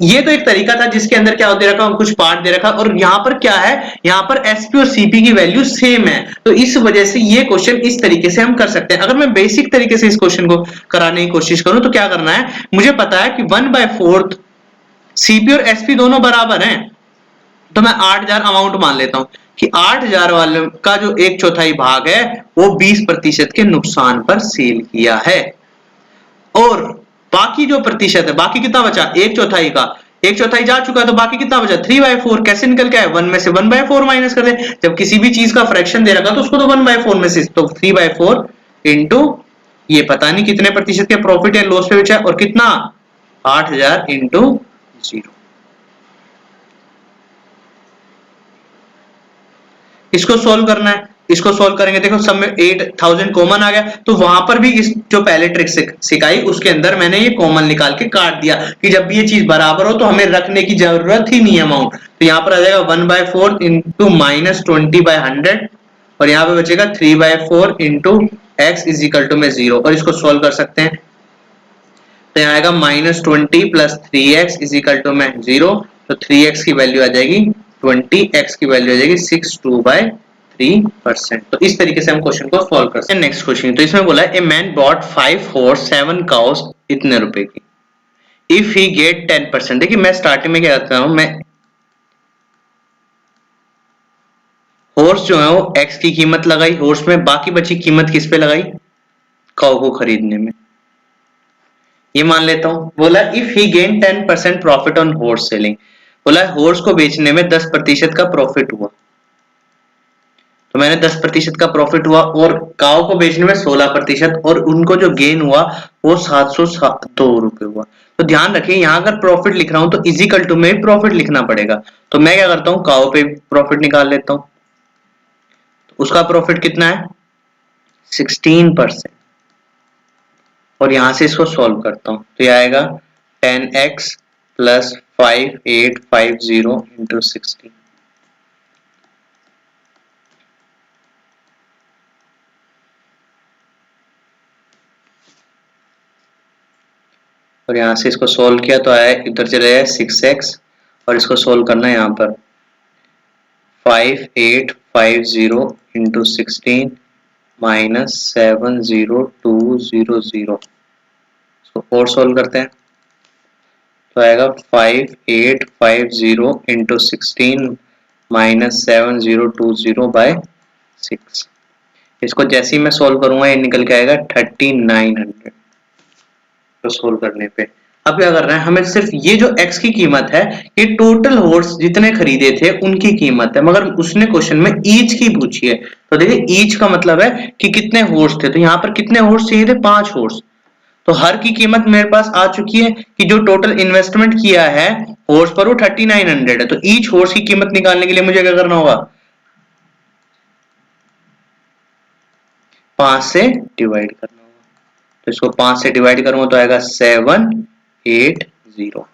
ये तो एक तरीका था जिसके अंदर क्या दे रखा, कुछ पार्ट दे रखा, और यहाँ पर क्या है, यहाँ पर एसपी और सीपी की वैल्यू सेम है, तो इस वजह से ये क्वेश्चन इस तरीके से हम कर सकते हैं। अगर मैं बेसिक तरीके से इस क्वेश्चन को कराने की कोशिश करूं तो क्या करना है, मुझे पता है कि 1/4 सीपी और एसपी दोनों बराबर हैं, तो मैं 8,000 अमाउंट मान लेता हूं कि 8,000 वाले का जो 1/4 भाग है वो 20% के नुकसान पर सेल किया है, और बाकी जो प्रतिशत है, बाकी कितना बचा, 1/4 का 1/4 जा चुका है, तो बाकी कितना बचा, 3/4। कैसे निकल के आए, 1 में से 1/4 माइनस कर दे। जब किसी भी चीज का फ्रैक्शन दे रखा तो उसको तो 1/4 में से, तो 3/4 इंटू ये पता नहीं कितने प्रतिशत के प्रॉफिट या लॉस पे बेचा है और कितना 8000 इंटू 0। इसको सोल्व करना है, इसको सोल्व करेंगे। देखो सब में 8000 कॉमन आ गया, तो वहां पर भी इस जो पहले ट्रिक सिखाई उसके अंदर मैंने ये कॉमन निकाल के काट दिया कि जब भी ये चीज बराबर हो तो हमें रखने की जरूरत ही नहीं है अमाउंट। तो यहाँ पर आ जाएगा 1/4 इंटू -20/100 और यहाँ पे बचेगा 3/4 into x is equal to में 0 और इसको सोल्व कर सकते हैं। तो यहाँ आएगा -20 plus 3x is equal to में 0। तो 3x की वैल्यू आ जाएगी 20, x की वैल्यू आ जाएगी 62/3%। तो इस तरीके से हम क्वेश्चन को सॉल्व कर सकते हैं। नेक्स्ट क्वेश्चन, तो इसमें बोला है a man bot 5 horse 7 cows इतने रुपए की, इफ ही गेट 10%। देखिए मैं स्टार्टिंग में क्या करता हूं, मैं हॉर्स जो है वो x की कीमत लगाई हॉर्स में, बाकी बची कीमत किस पे लगाई, काउ को खरीदने में। ये मान लेता हूं। बोला if he gain 10% profit on horse selling, बोला हॉर्स को बेचने में 10% का प्रॉफिट हुआ, तो मैंने 10% का प्रॉफिट हुआ और काउ को बेचने में 16% और उनको जो गेन हुआ वो 702 रुपए हुआ। तो ध्यान रखिए यहाँ अगर प्रॉफिट लिख रहा हूं तो इजिकल टू में प्रॉफिट लिखना पड़ेगा। तो मैं क्या करता हूँ, काउ पे प्रॉफिट निकाल लेता हूँ। उसका प्रॉफिट कितना है 16%। और यहां से इसको सॉल्व करता हूं तो ये आएगा 10x प्लस 5850 इंटू 16। और यहां से इसको सॉल्व किया तो आया इधर चले जाए 6x और इसको सॉल्व करना है यहाँ पर 5850 इंटू 16 माइनस 70200। इसको और सॉल्व करते हैं तो आएगा 5850 इंटू 16 माइनस 7020/6। इसको जैसे ही मैं सॉल्व करूंगा ये निकल के आएगा 3900 तो सोल्व करने पे। अब क्या कर रहे हैं, हमें सिर्फ ये जो x की कीमत है ये टोटल हॉर्स जितने खरीदे थे उनकी कीमत है, मगर उसने क्वेश्चन में ईच की पूछी है। तो देखिए ईच का मतलब है कि कितने हॉर्स थे, तो यहाँ पर कितने हॉर्स चाहिए थे 5 हॉर्स। तो हर की कीमत मेरे पास आ चुकी है कि जो टोटल इन्वेस्टमेंट किया है हॉर्स पर वो 3900 है। तो ईच हॉर्स की कीमत निकालने के लिए मुझे क्या करना होगा, 5 से डिवाइड करना होगा। तो इसको 5 से डिवाइड करूंगा तो आएगा 780।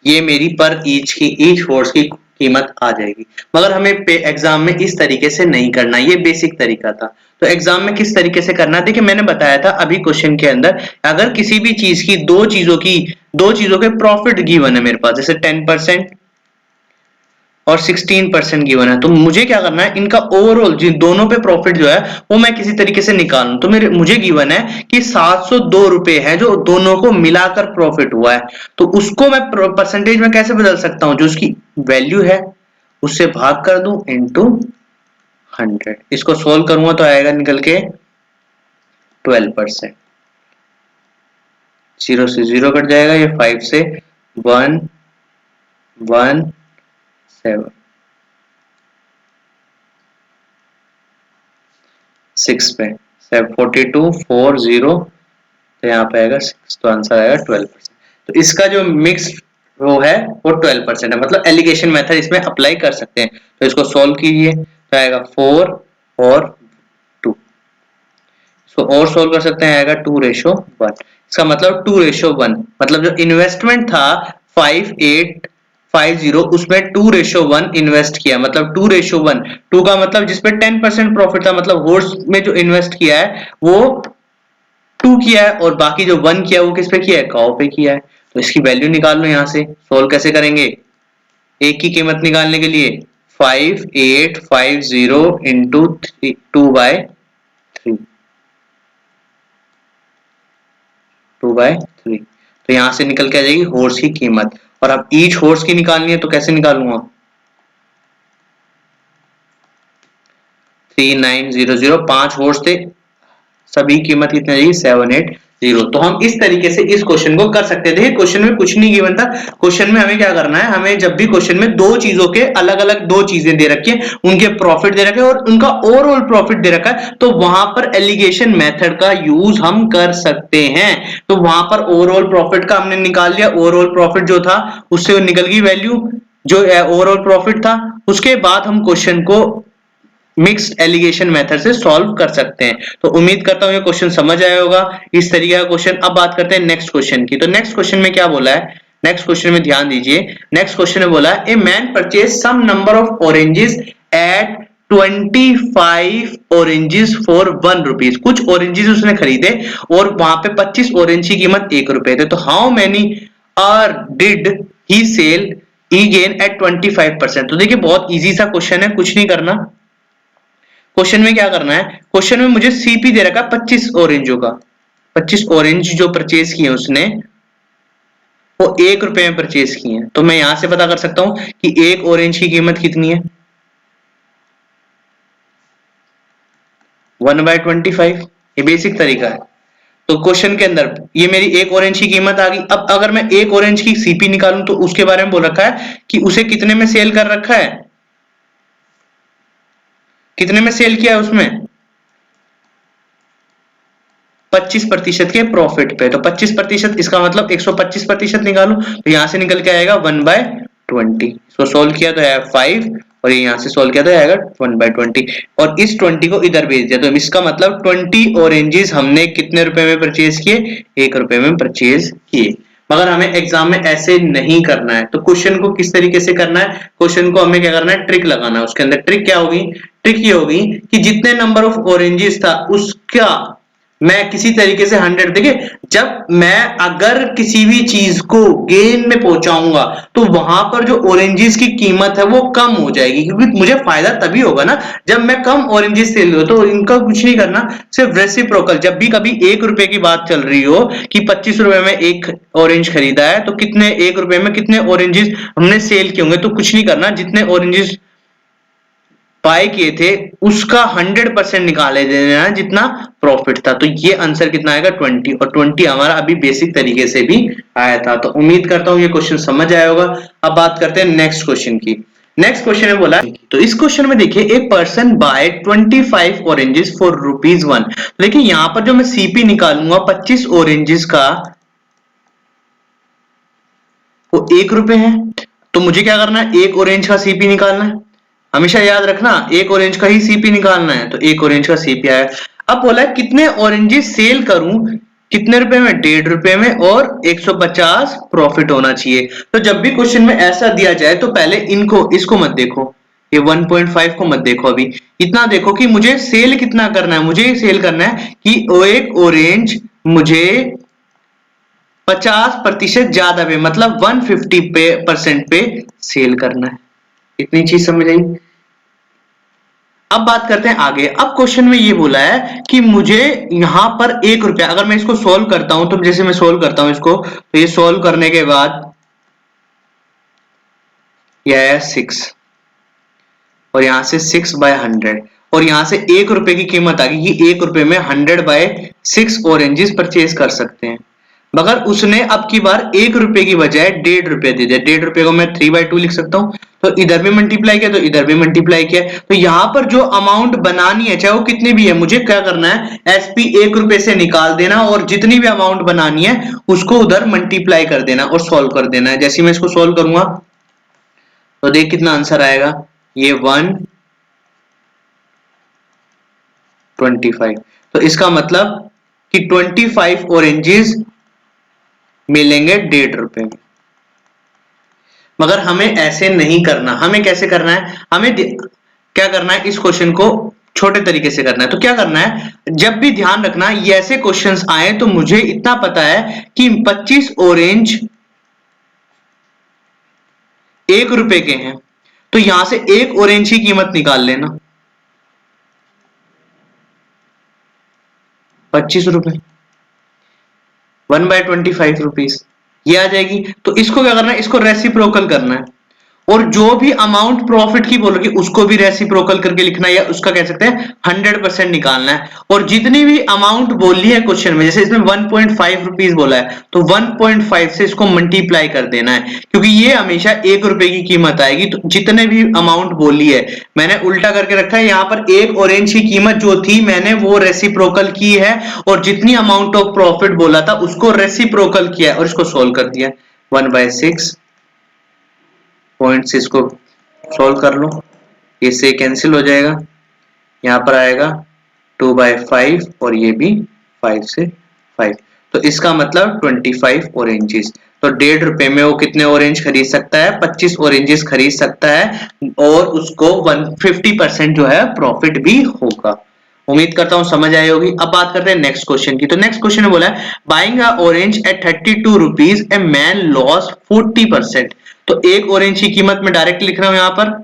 ये मेरी पर ईच हॉर्स की कीमत आ जाएगी। मगर हमें एग्जाम में इस तरीके से नहीं करना, ये बेसिक तरीका था। तो एग्जाम में किस तरीके से करना है, देखिए मैंने बताया था अभी क्वेश्चन के अंदर, अगर किसी भी चीज की दो चीजों के प्रॉफिट गिवन है मेरे पास, जैसे 10% और 16% गिवन है, तो मुझे क्या करना है, इनका ओवरऑल जिन दोनों पे प्रॉफिट जो है वो मैं किसी तरीके से निकालूं। तो मुझे गिवन है कि 702 रुपए है जो दोनों को मिलाकर प्रॉफिट हुआ है। तो उसको मैं परसेंटेज में कैसे बदल सकता हूं, जो उसकी वैल्यू है उससे भाग कर दूं इंटू 100। इसको सोल्व करूंगा तो आएगा निकल के 12%। 0 से 0 कट जाएगा, ये 5 से 117 6 पे 4240, तो यहाँ पे आएगा 6, तो आंसर आएगा 12%। तो इसका जो मिक्स वो है वो 12% है, मतलब एलिगेशन मेथड इसमें अप्लाई कर सकते हैं। तो इसको सॉल्व कीजिए तो आएगा 4 और 2। इसको और सॉल्व कर सकते हैं, आएगा 2:1। इसका मतलब 2:1, मतलब जो इन्वेस्टमेंट था 5850 उसमें 2:1 इन्वेस्ट किया, मतलब 2:1। 2 का मतलब जिसपे 10% प्रॉफिट था, मतलब हॉर्स में जो इन्वेस्ट किया है वो 2 किया है और बाकी जो 1 किया है वो किस पे किया है, काउ पे किया है। तो इसकी वैल्यू निकाल लो यहाँ से। सोल्व कैसे करेंगे, एक की कीमत निकालने के लिए 5850 इंटू 2/3, 2/3। तो यहां से निकल के आ जाएगी हॉर्स की कीमत। और अब ईच हॉर्स की निकालनी है तो कैसे निकालूंगा, 3900, 5 हॉर्स थे, सभी कीमत कितनी आ जाएगी 78 0। तो हम इस तरीके से इस क्वेश्चन को कर सकते थे। क्वेश्चन में कुछ नहीं गिवन था, क्वेश्चन में हमें क्या करना है, हमें जब भी क्वेश्चन में दो चीजों के अलग अलग दो चीजें दे रखी है, उनके प्रॉफिट दे रखे हैं और उनका ओवरऑल प्रॉफिट दे रखा है, तो वहां पर एलिगेशन मेथड का यूज हम कर सकते हैं। तो वहां पर ओवरऑल प्रॉफिट का हमने निकाल लिया, ओवरऑल प्रॉफिट जो था उससे निकल गई वैल्यू जो ओवरऑल प्रॉफिट था। उसके बाद हम क्वेश्चन को मिक्स्ड एलिगेशन मेथड से सॉल्व कर सकते हैं। तो उम्मीद करता हूं ये क्वेश्चन समझ आया होगा, इस तरीके का क्वेश्चन। अब बात करते हैं नेक्स्ट क्वेश्चन की। तो नेक्स्ट क्वेश्चन में क्या बोला है, नेक्स्ट क्वेश्चन में ध्यान दीजिए। नेक्स्ट क्वेश्चन में बोला है a man purchase some number of oranges at 25 oranges for 1 rupees. कुछ ऑरेंजेस उसने खरीदे और वहां पे 25 ऑरेंज की कीमत 1 रुपए थे। तो how many are did he sell ई गेन एट 25%। तो देखिए बहुत इजी सा क्वेश्चन है, कुछ नहीं करना। क्वेश्चन में क्या करना है, क्वेश्चन में मुझे सीपी दे रखा है 25 ऑरेंजों का। 25 ऑरेंज जो परचेज किए उसने वो 1 रुपए में परचेज किए हैं। तो मैं यहां से पता कर सकता हूं कि एक ऑरेंज की कीमत कितनी है, 1/25। ये बेसिक तरीका है। तो क्वेश्चन के अंदर ये मेरी एक ऑरेंज की कीमत आ गई। अब अगर मैं एक ऑरेंज की सीपी निकालूं तो उसके बारे में बोल रखा है कि उसे कितने में सेल कर रखा है, कितने में सेल किया है उसमें, 25% के प्रॉफिट पे। तो 25%, इसका मतलब 125% निकालो, तो यहां से निकल के आएगा 1/20। इसको सोल्व किया तो है 5 और यहां से सोल्व किया तो आएगा 1/20 और इस 20 को इधर भेज दिया। तो इसका मतलब 20 ऑरेंजेस हमने कितने रुपए में परचेज किए, 1 रुपए में परचेज किए। मगर हमें एग्जाम में ऐसे नहीं करना है। तो क्वेश्चन को किस तरीके से करना है, क्वेश्चन को हमें क्या करना है, ट्रिक लगाना है। उसके अंदर ट्रिक क्या होगी, ट्रिक ये होगी कि जितने नंबर ऑफ ऑरेंजेस था उसका मैं किसी तरीके से 100, देखिए जब मैं अगर किसी भी चीज को गेन में पहुंचाऊंगा तो वहां पर जो ऑरेंजेस की कीमत है वो कम हो जाएगी, क्योंकि मुझे फायदा तभी होगा ना जब मैं कम ऑरेंजेस सेल हो। तो इनका कुछ नहीं करना, सिर्फ रेसिप्रोकल। जब भी कभी 1 रुपए की बात चल रही हो कि 25 रुपए में एक ऑरेंज खरीदा है तो कितने 1 रुपए में कितने ऑरेंजेस हमने सेल किए होंगे, तो कुछ नहीं करना, जितने ऑरेंजेस बाय किए थे उसका 100% निकाले देना जितना प्रॉफिट था। तो ये आंसर कितना आएगा, 20। और 20 हमारा अभी बेसिक तरीके से भी आया था। तो उम्मीद करता हूं ये क्वेश्चन समझ आया होगा। अब बात करते हैं नेक्स्ट क्वेश्चन की। नेक्स्ट क्वेश्चन में बोला, तो इस क्वेश्चन में देखिए एक पर्सन बाय 25 ऑरेंजेस फॉर ₹1। देखिए यहां पर जो मैं सीपी निकालूंगा 25 ऑरेंजेस का वो 1 रुपए है। तो मुझे क्या करना है, एक ऑरेंज का सीपी निकालना है। हमेशा याद रखना एक ऑरेंज का ही सीपी निकालना है। तो एक ऑरेंज का सीपी आया। अब बोला है कितने ऑरेंजेस सेल करूं, कितने रुपए में, 1.5 रुपए में, और 150 प्रॉफिट होना चाहिए। तो जब भी क्वेश्चन में ऐसा दिया जाए तो पहले इनको, इसको मत देखो, ये 1.5 को मत देखो, अभी इतना देखो कि मुझे सेल कितना करना है। मुझे सेल करना है कि एक ऑरेंज मुझे 50% ज्यादा पे, मतलब 150% पे सेल करना है। इतनी चीज समझ आई। अब बात करते हैं आगे। अब क्वेश्चन में ये बोला है कि मुझे यहां पर 1 रुपया, अगर मैं इसको सोल्व करता हूं तो जैसे मैं सोल्व करता हूं इसको, तो ये सोल्व करने के बाद यह है 6 और यहां से 6/100 और यहां से 1 रुपए की कीमत आ गई कि 1 रुपए में 100/6 ऑरेंजेस परचेज कर सकते हैं। मगर उसने अब की बार 1 रुपए की बजाय 1.5 रुपए दे दिया। 1.5 रुपए को मैं 3/2 लिख सकता हूं। तो इधर भी मल्टीप्लाई किया तो इधर भी मल्टीप्लाई किया। तो यहां पर जो अमाउंट बनानी है चाहे वो कितनी भी है, मुझे क्या करना है, एसपी 1 रुपए से निकाल देना और जितनी भी अमाउंट बनानी है उसको उधर मल्टीप्लाई कर देना और सॉल्व कर देना है। जैसे मैं इसको सॉल्व करूंगा तो देख कितना आंसर आएगा, ये 125। तो इसका मतलब कि 25 ऑरेंजेस मिलेंगे 1.5 रुपए में। मगर हमें ऐसे नहीं करना। हमें कैसे करना है, हमें क्या करना है, इस क्वेश्चन को छोटे तरीके से करना है। तो क्या करना है, जब भी ध्यान रखना ये ऐसे क्वेश्चंस आए तो मुझे इतना पता है कि 25 ऑरेंज 1 रुपए के हैं, तो यहां से एक ऑरेंज की कीमत निकाल लेना, 25 रुपए, 1/25 रुपीज, ये आ जाएगी। तो इसको क्या करना है, इसको रेसिप्रोकल करना है और जो भी अमाउंट प्रॉफिट की बोलोगे उसको भी रेसिप्रोकल करके लिखना है, या उसका कह सकते हैं 100% निकालना है। और जितनी भी अमाउंट बोली है क्वेश्चन में, जैसे इसमें 1.5 रुपीज बोला है तो 1.5 से इसको मल्टीप्लाई कर देना है, क्योंकि ये हमेशा 1 रुपए की कीमत आएगी। तो जितने भी अमाउंट बोली है मैंने उल्टा करके रखा है, यहाँ पर एक ऑरेंज की कीमत जो थी मैंने वो रेसिप्रोकल की है, और जितनी अमाउंट ऑफ प्रॉफिट बोला था उसको रेसिप्रोकल किया है और इसको सोल्व कर दिया। 1/6 पॉइंट से इसको सॉल्व कर लो, ये से कैंसिल हो जाएगा, यहाँ पर आएगा 2/5 और ये भी 5 से 5, तो इसका मतलब 25 ऑरेंजेस। तो 1.5 रुपए में वो कितने ऑरेंज खरीद सकता है? 25 ऑरेंजेस खरीद सकता है, और उसको 150% जो है प्रॉफिट भी होगा। उम्मीद करता हूं समझ आई होगी। अब बात करते हैं नेक्स्ट क्वेश्चन की। तो नेक्स्ट क्वेश्चन में बोला है buying a orange at 32 rupees a man loss 40%। तो एक ऑरेंज की कीमत में डायरेक्ट लिख रहा हूं, यहां पर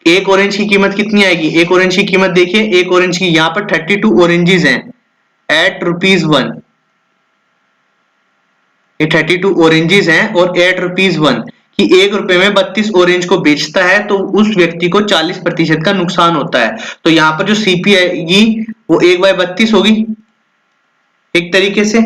एक ऑरेंज की कीमत कितनी आएगी? एक ऑरेंज की कीमत देखिए, एक ऑरेंज की यहां पर 32 ऑरेंजेस हैं एट ₹1। ये 32 ऑरेंजेस हैं और एट ₹1 कि 1 रुपए में 32 ऑरेंज को बेचता है, तो उस व्यक्ति को 40% का नुकसान होता है। तो यहां पर जो सीपी आएगी वो 1/32 होगी एक तरीके से।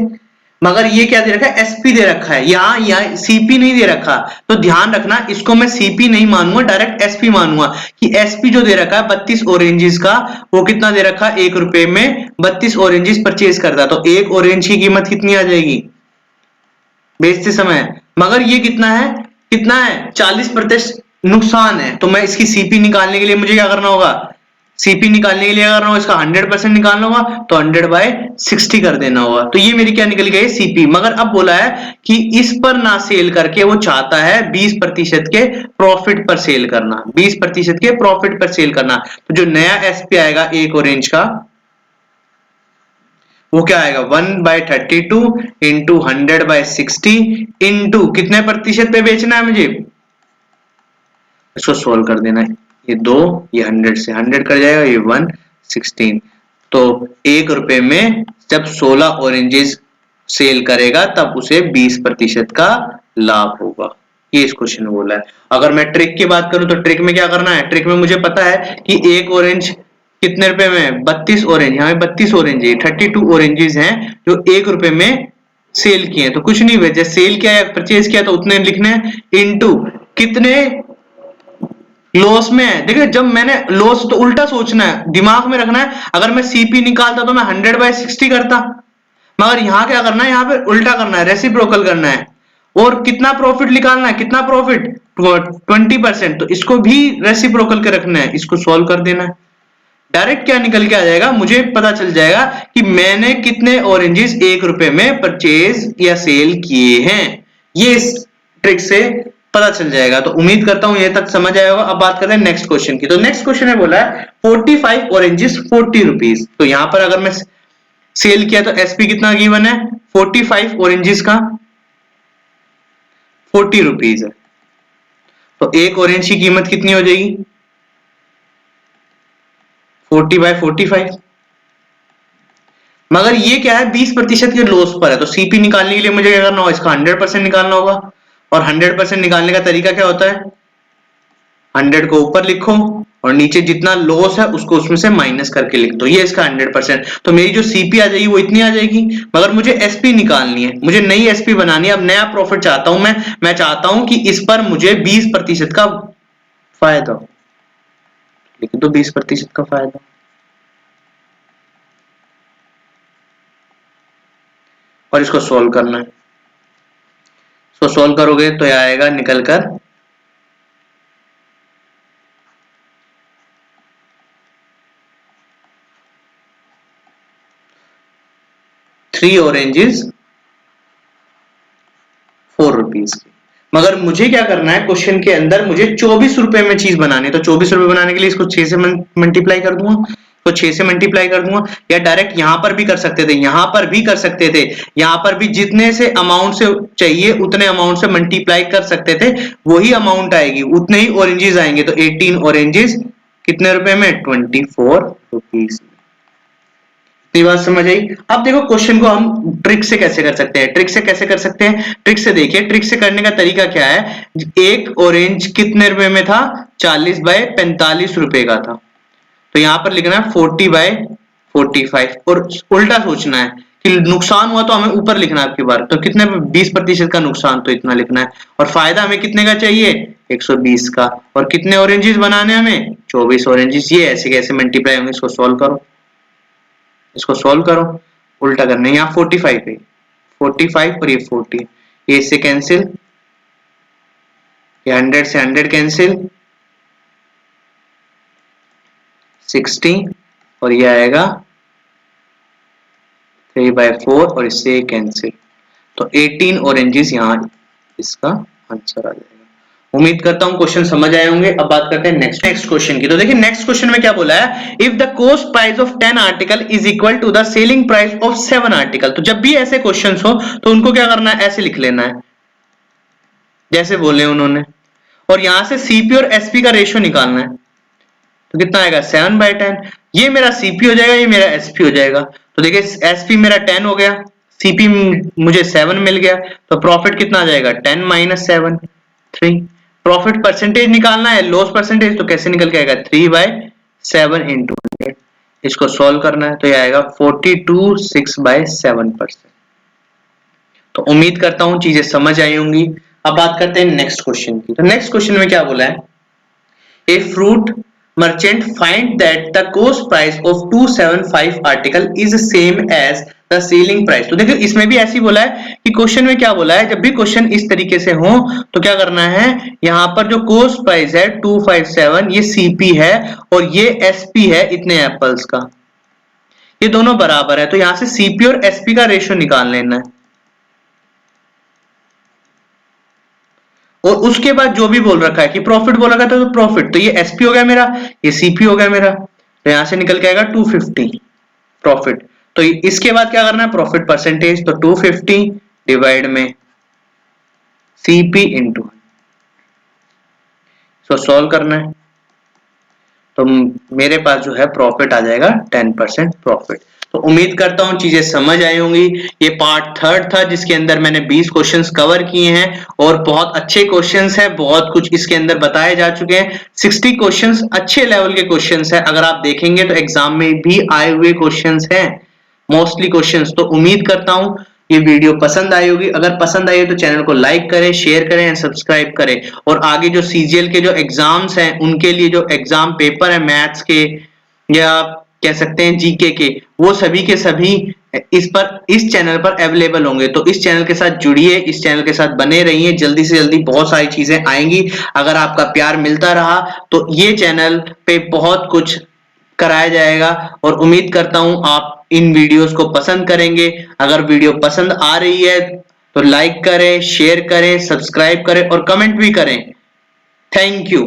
मगर ये क्या दे रखा है? एसपी दे रखा है, यहाँ सीपी नहीं दे रखा। तो ध्यान रखना, इसको मैं सीपी नहीं मानूंगा, डायरेक्ट एसपी मानूंगा कि एसपी जो दे रखा है 32 ऑरेंजेस का, वो कितना दे रखा है? 1 रुपए में 32 ऑरेंजेस परचेज करता है, तो एक ऑरेंज की कीमत कितनी आ जाएगी बेचते समय? मगर ये कितना है? कितना है? 40% नुकसान है। तो मैं इसकी सीपी निकालने के लिए मुझे क्या करना होगा? सीपी निकालने के लिए अगर मैं इसका 100% निकालना होगा तो 100/60 कर देना होगा। तो ये मेरी क्या निकल गई? सीपी। मगर अब बोला है कि इस पर ना सेल करके वो चाहता है 20% के प्रॉफिट पर सेल करना, 20% के प्रॉफिट पर सेल करना। तो जो नया एसपी आएगा एक ऑरेंज का, वो क्या आएगा? 1/32 इंटू 100/60 इंटू कितने प्रतिशत पे बेचना है मुझे? इसको सोल्व कर देना है। ये 2, ये 100 से 100 कर जाएगा, ये 116। तो 1 रुपए में जब 16 ऑरेंजेस सेल करेगा तब उसे 20% का लाभ होगा। ये इस क्वेश्चन में बोला है। अगर मैं ट्रिक की बात करूं तो ट्रिक में क्या करना है? ट्रिक में मुझे पता है कि एक ऑरेंज कितने रुपए में? 32 ऑरेंज, यहाँ 32 ऑरेंज है, 32 ऑरेंजेस हैं जो 1 रुपए में सेल किए। तो कुछ नहीं हुए, जब सेल किया या परचेज किया तो उतने लिखने हैं, इनटू कितने लॉस में है। देखिए जब मैंने लॉस, तो उल्टा सोचना है, दिमाग में रखना है। अगर मैं सीपी निकालता तो मैं 100/60 करता, मगर यहां क्या करना है? यहाँ पे उल्टा करना है, रेसिप्रोकल करना है। और कितना प्रॉफिट निकालना है? कितना प्रॉफिट? 20%। तो इसको भी रेसिप्रोकल के रखना है, इसको सॉल्व कर देना है। डायरेक्ट क्या निकल के आ जाएगा? मुझे पता चल जाएगा कि मैंने कितने ऑरेंजेस 1 रुपए में परचेज या सेल किए हैं। ये इस ट्रिक से पता चल जाएगा। तो उम्मीद करता हूं ये तक समझ आया होगा। अब बात करते हैं नेक्स्ट क्वेश्चन की। तो नेक्स्ट क्वेश्चन में बोला है 45 ऑरेंजेस 40 रुपीज। तो यहां पर अगर मैं सेल किया तो एसपी कितना गिवन है? 45 ऑरेंजेस का 40 रुपीज है। तो एक ऑरेंज की कीमत कितनी हो जाएगी? 40/45। मगर ये क्या है? 20% के लॉस पर है। तो सीपी निकालने के लिए मुझे क्या करना होगा? इसका 100% निकालना होगा। और 100% निकालने का तरीका क्या होता है? 100 को ऊपर लिखो और नीचे जितना लॉस है उसको उसमें से माइनस करके लिख दो। ये इसका 100%। तो मेरी जो सीपी आ जाएगी वो इतनी आ जाएगी। मगर मुझे एसपी निकालनी है, मुझे नई एसपी बनानी है। अब नया प्रॉफिट चाहता हूं मैं चाहता हूं कि इस पर मुझे 20% का फायदा हो। लिख दो 20% का फायदा, और इसको सोल्व करना है। इसको सोल्व करोगे तो यह आएगा निकल कर 3 ऑरेंजेस 4 रुपीज की। मगर मुझे क्या करना है? क्वेश्चन के अंदर मुझे 24 रुपए में चीज बनानी है। तो 24 रुपए बनाने के लिए इसको 6 से मल्टीप्लाई कर दूंगा। तो 6 से मल्टीप्लाई कर दूंगा, या डायरेक्ट यहां पर भी कर सकते थे, यहां पर भी कर सकते थे। यहां पर भी जितने से अमाउंट से चाहिए उतने अमाउंट से मल्टीप्लाई कर सकते थे, वही अमाउंट आएगी, उतने ही ऑरेंजेस आएंगे। तो 18 ऑरेंजेस कितने रुपए में? 24 रुपीज। ये बात समझ आई। अब देखो क्वेश्चन को हम ट्रिक से कैसे कर सकते हैं, ट्रिक से कैसे कर सकते हैं, ट्रिक से देखिए, ट्रिक से करने का तरीका क्या है। एक ऑरेंज कितने रुपए में था, 40 बाय 45 रुपए का था, तो यहां पर लिखना है 40 बाय 45, और उल्टा सोचना है कि नुकसान हुआ तो हमें ऊपर लिखना है आपकी बार, तो कितने 20% का नुकसान, तो इतना लिखना है, और फायदा हमें कितने का चाहिए, 120 का, और कितने ऑरेंजेस बनाने हमें, 24 ऑरेंजेस। ये ऐसे कैसे मल्टीप्लाई होंगे, इसको सॉल्व करो, इसको सॉल्व करो, उल्टा करना है, यहाँ 45 है, 45 और ये 40, ये इससे कैंसिल, ये 100 से 100 कैंसिल, 60, और ये आएगा 3/4, और इससे कैंसिल, तो 18 ऑरेंजेस यहाँ इसका आंसर आ जाएगा। उम्मीद करता हूं क्वेश्चन समझ आए होंगे। अब बात करते हैं नेक्स्ट क्वेश्चन की। तो देखिए नेक्स्ट क्वेश्चन में क्या बोला है, if the cost price of 10 article is equal to the selling price of 7 article. तो जब भी ऐसे क्वेश्चन हो तो उनको क्या करना है, ऐसे लिख लेना है जैसे बोले उन्होंने, और यहां से सीपी और एसपी का रेशियो निकालना है। तो कितना आएगा, 7/10, ये मेरा सीपी हो जाएगा, ये मेरा एसपी हो जाएगा। तो देखिए एसपी मेरा 10 हो गया, सीपी मुझे 7 मिल गया, तो प्रॉफिट कितना आ जाएगा, 10 - 7, 3। प्रॉफिट परसेंटेज निकालना है, लॉस परसेंटेज, तो कैसे निकल के आएगा, 3/7 × 100। इसको सॉल्व करना है, तो ये आएगा 42 6/7%। तो उम्मीद करता हूं चीजें समझ आई होंगी। अब बात करते हैं नेक्स्ट क्वेश्चन की। तो नेक्स्ट क्वेश्चन में क्या बोला है, A fruit merchant find that the cost price of 275 article is same as the selling price। तो देखो इसमें भी ऐसी बोला है कि क्वेश्चन में क्या बोला है, जब भी क्वेश्चन इस तरीके से हो तो क्या करना है, यहाँ पर जो कोस्ट प्राइस है 257, ये सीपी है और ये एसपी है इतने एप्पल्स का, ये दोनों बराबर है, तो यहां से सीपी और एसपी का रेशियो निकाल लेना है, और उसके बाद जो भी बोल रखा है कि प्रॉफिट बोल रखा था तो प्रॉफिट, तो ये एसपी हो गया मेरा, ये सीपी हो गया मेरा, तो यहां से निकल के आएगा 250 प्रॉफिट। तो इसके बाद क्या करना है, प्रॉफिट परसेंटेज, तो 250 डिवाइड में सीपी इंटू, इसको सॉल्व करना है, तो मेरे पास जो है प्रॉफिट आ जाएगा 10% प्रॉफिट। तो उम्मीद करता हूं चीजें समझ आई होंगी। ये पार्ट 3 था जिसके अंदर मैंने 20 क्वेश्चंस कवर किए हैं, और बहुत अच्छे क्वेश्चंस हैं, बहुत कुछ इसके अंदर बताए जा चुके हैं। 60 क्वेश्चंस अच्छे लेवल के क्वेश्चंस हैं, अगर आप देखेंगे तो एग्जाम में भी आए हुए क्वेश्चंस हैं मोस्टली क्वेश्चंस। तो उम्मीद करता हूं ये वीडियो पसंद आई होगी, अगर पसंद आई है तो चैनल को लाइक करें, शेयर करें एंड सब्सक्राइब करें, और आगे जो सीजीएल के जो एग्जाम्स हैं उनके लिए जो एग्जाम पेपर है मैथ्स के या कह सकते हैं जीके के, वो सभी के सभी इस चैनल पर अवेलेबल होंगे। तो इस चैनल के साथ जुड़िए, इस चैनल के साथ बने रहिए, जल्दी से जल्दी बहुत सारी चीजें आएंगी। अगर आपका प्यार मिलता रहा तो ये चैनल पे बहुत कुछ कराया जाएगा, और उम्मीद करता हूं आप इन वीडियोस को पसंद करेंगे। अगर वीडियो पसंद आ रही है तो लाइक करें, शेयर करें, सब्सक्राइब करें और कमेंट भी करें। Thank you.